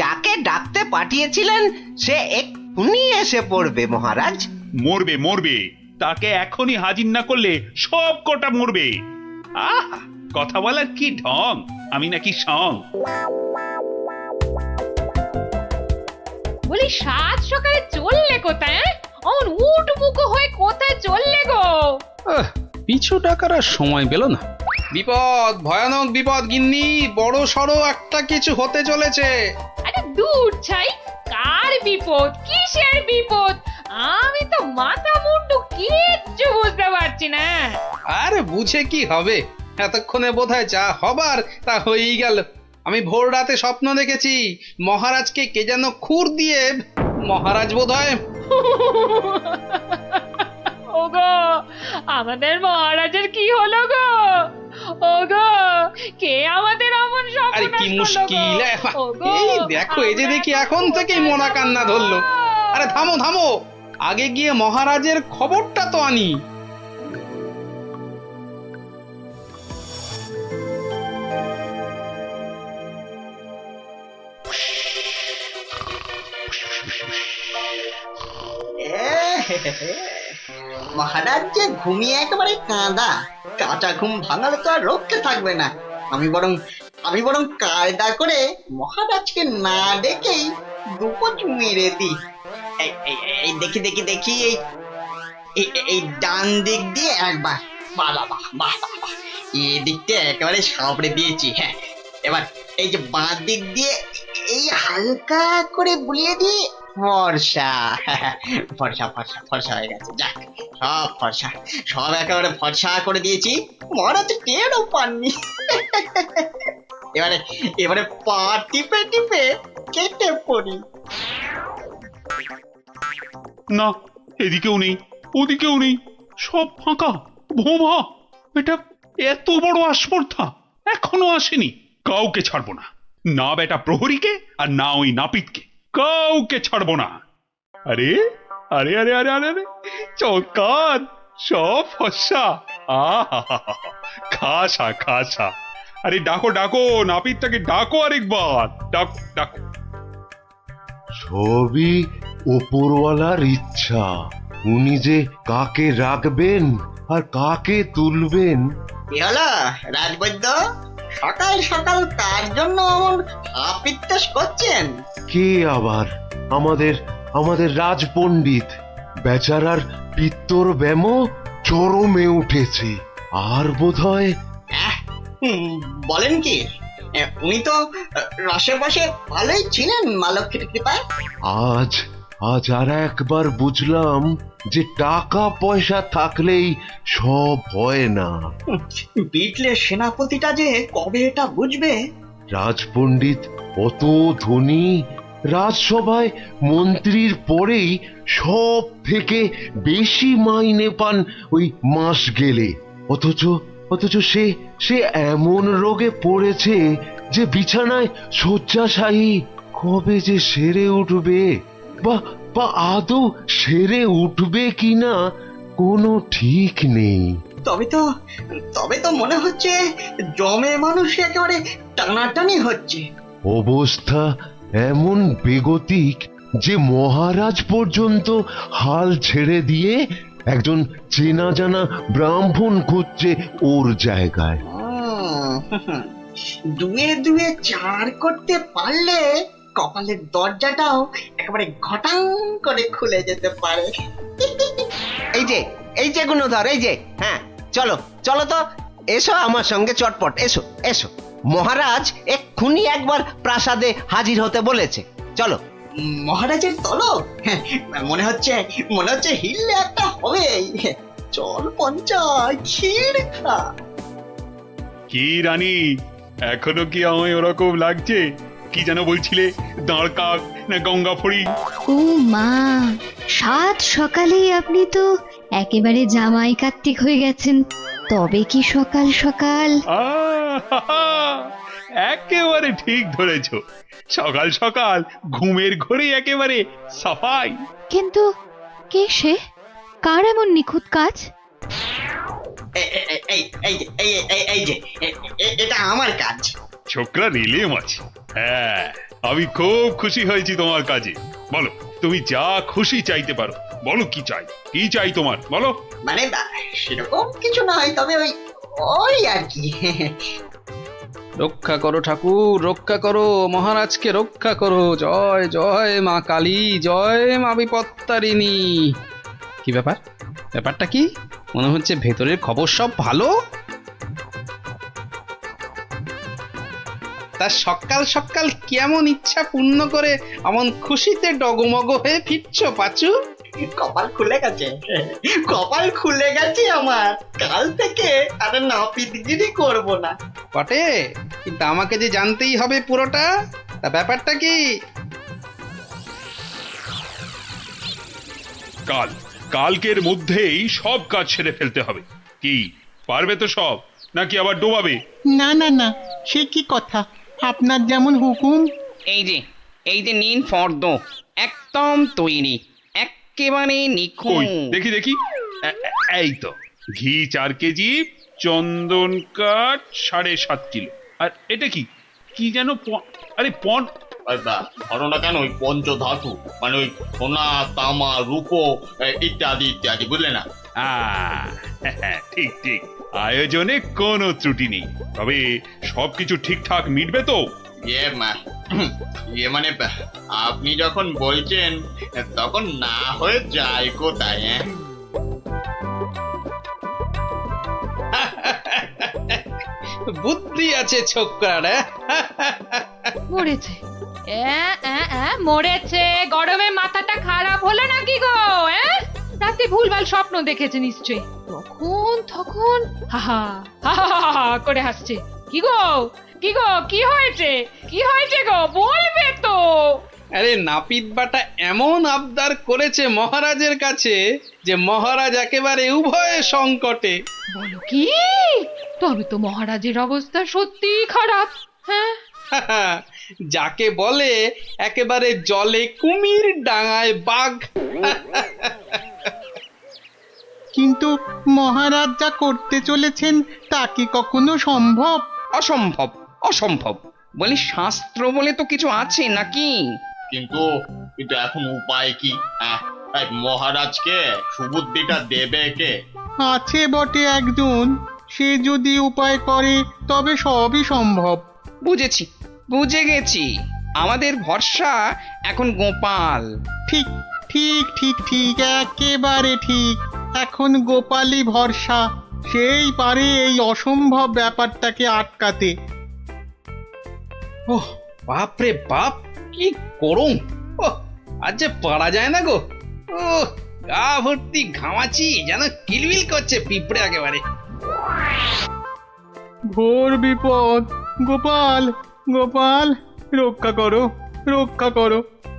যাকে ডাকতে পাঠিয়েছিলেন সে এক্ষুনি এসে পড়বে মহারাজ। মরবে মরবে, তাকে এখনই হাজির না করলে সব কটা মরবে। আহ, কথা বলার কি ঢং, আমি নাকি সং। বলি সাত সকালে চললে কোথায়? অমন উঠবুকো হয়ে কোথায় চললে গো? পিছু ডাকার আর সময় পেল না। বিপদ, ভয়ানক বিপদ গিন্নি, বড় সড়ো একটা কিছু হতে চলেছে। আরে দূর ছাই, কার বিপদ, কিসের বিপদ? আমি তো মাথা মুন্ডু কিচ্ছু বুঝতে পারছি না। আরে বুঝে কি হবে, এতক্ষণে বোধহয় যা হবার তা হয়েই গেল। আমি ভোর রাতে স্বপ্ন দেখেছি মহারাজকে কে যেন খুর দিয়ে, মহারাজ বোধহয়। ওগো, আমাদের মহারাজের কি হলো গো? ওগো, কে আমাদের অমন সব? আরে কি মুশকিল, এই দেখো, এই যে দেখি এখন থেকেই মনা কান্না ধরলো। আরে থামো থামো, আগে গিয়ে মহারাজের খবরটা তো আনি। মহারাজ যে ঘুমিয়ে একেবারে কাঁদা, কাঁচা ঘুম ভাঙালে তো আর রক্ষে থাকবে না। আমি বরং কায়দা করে মহারাজকে না ডেকেই দুপোজ মেরে দিই। এই দেখি দেখি দেখি, এই ডান দিক দিয়ে একবার, বাহ বাহ বাহ বাহ, এই দিকটা একেবারে সাবড়ে দিয়েছি। হ্যাঁ, এবার এই যে বাঁ দিক দিয়ে এই হালকা করে বুলিয়ে দিই। ফর্সা ফর্সা ফর্সা ফর্সা হয়ে গেছে। যাক, সব ফর্সা, সব একেবারে ফর্সা করে দিয়েছি। মহারাজ টেরও পাননি। এবারে পা টিপে টিপে কেটে পড়ি। না, এদিকেও নেই, ওদিকেও নেই, সব ফাঁকা ভোমা। এটা এত বড় আস্পর্ধা এখনো আসেনি। কাউকে ছাড়বো না, না বেটা প্রহরীকে আর না ওই নাপিতকে, কাউকে ছাড়বো না। আরে আরে আরে আরে আরে আরে, চৌকাত, সব ফর্সা। আহা, খাসা খাসা। আরে ডাকো ডাকো, নাপিতটাকে ডাকো আরেকবার, ডাকো ডাকো। সবই ওপরওয়ালার ইচ্ছা, উনি যে কাকে রাখবেন আর কাকে তুলবেন। কি হলো রাজবৈদ্য, সকাল সকাল কার জন্য এমন আপিত্তেশ করছেন? কে আবার? আমাদের রাজপণ্ডিত বেচারার পিত্তর ব্যামো চরমে উঠেছে। আর বোধহয় বলেন কি, উনি তো রসে বসে ভালোই ছিলেন মালক্ষীর কৃপায়। আজ আর একবার বুঝলাম যে টাকা পয়সা থাকলেই সব হয় না। বিটলে সেনাপতিটা যে কবে এটা বুঝবে? রাজপণ্ডিত অত ধনী, রাজসভায় মন্ত্রীর পরেই সব থেকে বেশি মাইনে পান ওই মাস গেলে। অথচ সে এমন রোগে পড়েছে যে বিছানায় শয্যাশায়ী। কবে যে সেরে উঠবে, বা আদৌ সেরে উঠবে কিনা কোনো ঠিক নেই। তবে তো মনে হচ্ছে জমে মানুষ একেবারে টানাটানি হচ্ছে। অবস্থা এমন বেগতিক যে মহারাজ পর্যন্ত হাল ছেড়ে দিয়ে একজন চেনা জানা ব্রাহ্মণ খুঁজছে ওর জায়গায়। দুয়ে দুয়ে চার করতে পারলে কপালের দরজাটাও একেবারে ঘটাং করে খুলে যেতে পারে। এই যে গুণধর, এই যে, হ্যাঁ, চলো চলো তো, এসো আমার সঙ্গে চটপট, এসো এসো। মহারাজ এক্ষুনি একবার প্রাসাদে হাজির হতে বলেছে, চলো। মহারাজের তলব? মনে হচ্ছে হিললে একটা হবে। চল পঞ্চায়, ক্ষীর খা। কি রানী, এখনো কি আমায় ওরকম লাগছে? কি যেন বলছিলে, দাঁড় কাক না গঙ্গা ফড়ি? ও মা, সাত সকালেই আপনি তো একেবারে জামাই কার্তিক হয়ে গেছেন। তবে কি সকাল সকাল? একেবারে ঠিক ধরেছ, সকাল সকাল ঘুমের ঘরে একেবারে সাফাই। কিন্তু কে সে? কার এমন নিখুঁত কাজ? এটা আমার কাজ। ছোকরা রেলে মাছ। হ্যাঁ, আমি খুব খুশি হয়েছি তোমার কাজে। বলো, তুমি যা খুশি চাইতে পারো। বলো কি চাই, কি চাই তোমার, বলো। মানে সেরকম কিছু নয়, তবে ওই আর কি। রক্ষা করো ঠাকুর, রক্ষা করো, মহারাজকে রক্ষা করো। জয় জয় মা কালী, জয় মা বিপত্তারিণী। কি ব্যাপারটা কি? মনে হচ্ছে ভেতরের খবর সব ভালো। তা সকাল সকাল কেমন ইচ্ছা পূর্ণ করে এমন খুশিতে ডগমগ হয়ে ফিরছ পাচু? কপাল খুলে গেছে আমার। কাল থেকে আর নাপিতগিরি করব না। বটে, কিন্তু আমাকে যে জানতেই হবে পুরোটা। তা ব্যাপারটা কি? কালকের মধ্যেই সব কাজ সেরে ফেলতে হবে। কি পারবে তো সব, নাকি আবার ডোবাবে? না না না, সে কি কথা, আপনার যেমন হুকুম। এই যে নিন ফর্দ, একদম তৈরি, একেবারে নিখুঁত। দেখি এই তো, ঘি 4 কেজি, চন্দন কাঠ 7.5 কিলো। আর এটা কি যেন, আরে ধরো না কেন, ওই পঞ্চধাতু, মানে ওই সোনা, তামা, রূপো ইত্যাদি ইত্যাদি, বুঝলে না? ঠিক, আয়োজনে কোনো ত্রুটি নেই। তবে সবকিছু ঠিকঠাক মিটবে তো? মানে আপনি যখন বলছেন তখন না হয়ে যায় কোথায়? বুদ্ধি আছে ছোকরা। মরেছে, মরেছে। গরমে মাথাটা খারাপ হলো নাকি গো? রাতে ভুলভাল স্বপ্ন দেখেছে নিশ্চয়ই। তখন হা করে হাসছে। কি গো কি হয়েছে গো, বলবে তো? আরে নাপিত বাটা এমন আবদার করেছে মহারাজের কাছে যে মহারাজ একেবারে উভয় সংকটে। বলো কি? তবে তো মহারাজের অবস্থা সত্যি খারাপ। হ্যাঁ, যাকে বলে একেবারে জলে কুমির, ডাঙায় বাঘ। কিন্তু মহারাজ যা করতে চলেছেন তা কি কখনো সম্ভব? অসম্ভব বলি, শাস্ত্র বলে তো কিছু আছে নাকি? কিন্তু এখন উপায় কি? মহারাজকে সুবুদ্ধিটা দেবে কে? আছে বটে একজন, সে যদি উপায় করে তবে সবই সম্ভব। বুঝে গেছি, আমাদের ভরসা এখন গোপাল। ঠিক, একেবারে ঠিক। এখন গোপালই ভরসা, সেই পারে এই অসম্ভব ব্যাপারটাকে আটকাতে। ওহ বাপরে বাপ, কি করুম! আজ যে পারা যায় না গো। ও গা ভর্তি ঘামাচি, যেন কিলবিল করছে পিঁপড়ে একেবারে। ঘোর বিপদ। গোপাল, রক্ষা করো।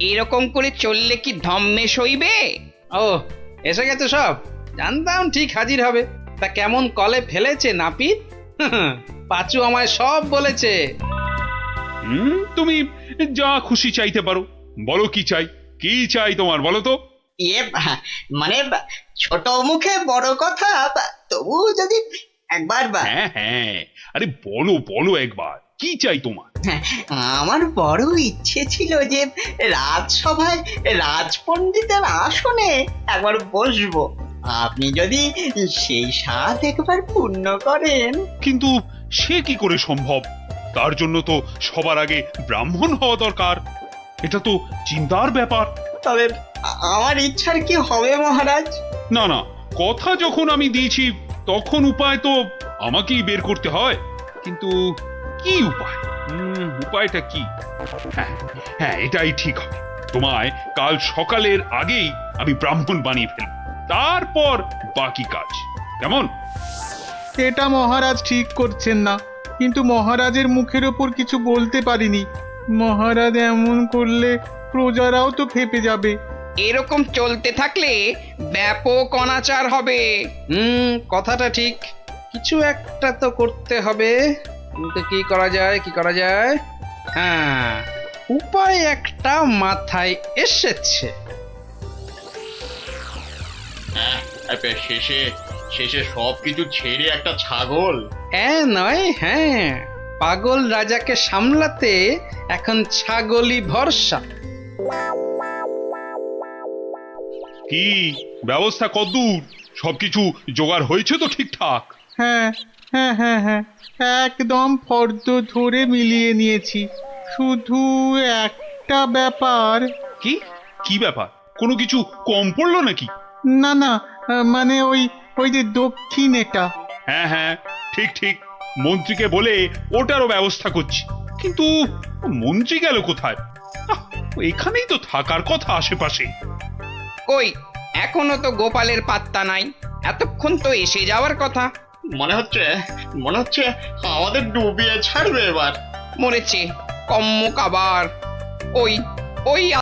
এরকম করে চললে কি ধম্মে সইবে? ও এসে গেছে সব, জানতাম ঠিক হাজির হবে। তা কেমন কলে ফেলেছে নাপিত? পাচু আমায় সব বলেছে। তুমি যা খুশি চাইতে পারো। বলো কি চাই তোমার, বলো তো। মানে ছোট মুখে বড় কথা, তবু যদি একবার। হ্যাঁ, আরে বলো একবার, কি চাই তোমার? আমার বড় ইচ্ছে ছিল যে রাজসভায় রাজপণ্ডিতের আসনে একবার বসবো। আপনি যদি সেই স্বাদ একবার পূর্ণ করেন। কিন্তু সে কি করে সম্ভব? তার জন্য তো সবার আগে ব্রাহ্মণ হওয়া দরকার। এটা তো চিন্তার ব্যাপার। তবে আমার ইচ্ছার কি হবে মহারাজ? না না, কথা যখন আমি দিয়েছি তখন উপায় তো আমাকেই বের করতে হয়। কিন্তু কি উপায়? উপায়টা কি? হ্যাঁ হ্যাঁ, এটাই ঠিক হবে। তোমায় কাল সকালের আগেই আমি ব্রাহ্মণ বানিয়ে ফেলব, তারপর বাকি কাজ। কেমন? এটা মহারাজ ঠিক করছেন না, কিন্তু মহারাজের মুখের ওপর কিছু বলতে পারিনি। মহারাজ এমন করলে প্রজারাও তো ফেপে যাবে। এরকম চলতে থাকলে ব্যাপক অনাচার হবে। কথাটা ঠিক। কিছু একটা তো করতে হবে, কিন্তু কি করা যায়, কি করা যায়? হ্যাঁ, উপায় একটা মাথায় এসেছে। শেষে শেষে সবকিছু ছেড়ে একটা ছাগল। হ্যাঁ নয়, হ্যাঁ, পাগল রাজাকে সামলাতে এখন ছাগলই ভরসা। কি ব্যবস্থা কদ্দূর? সবকিছু জোগাড় হয়েছে তো ঠিকঠাক? হ্যাঁ হ্যাঁ হ্যাঁ হ্যাঁ, একদম ফর্দ ধরে মিলিয়ে নিয়েছি। শুধু একটা ব্যাপার। কি কি ব্যাপার? কোনো কিছু কম পড়লো নাকি? না না, মানে ওই ওই যে দক্ষিণ এটা। হ্যাঁ হ্যাঁ, ঠিক ঠিক, মন্ত্রীকে বলে ওটারও ব্যবস্থা করছি। কিন্তু মন্ত্রী গেল কোথায়? এখানেই তো থাকার কথা আশেপাশে। কই, এখনো তো গোপালের পাত্তা নাই। এতক্ষণ তো এসে যাওয়ার কথা। মনে হচ্ছে আমাদের ডুবিয়ে ছাড়বে এবার। মরেছে কম্মক আবার। ওই ওই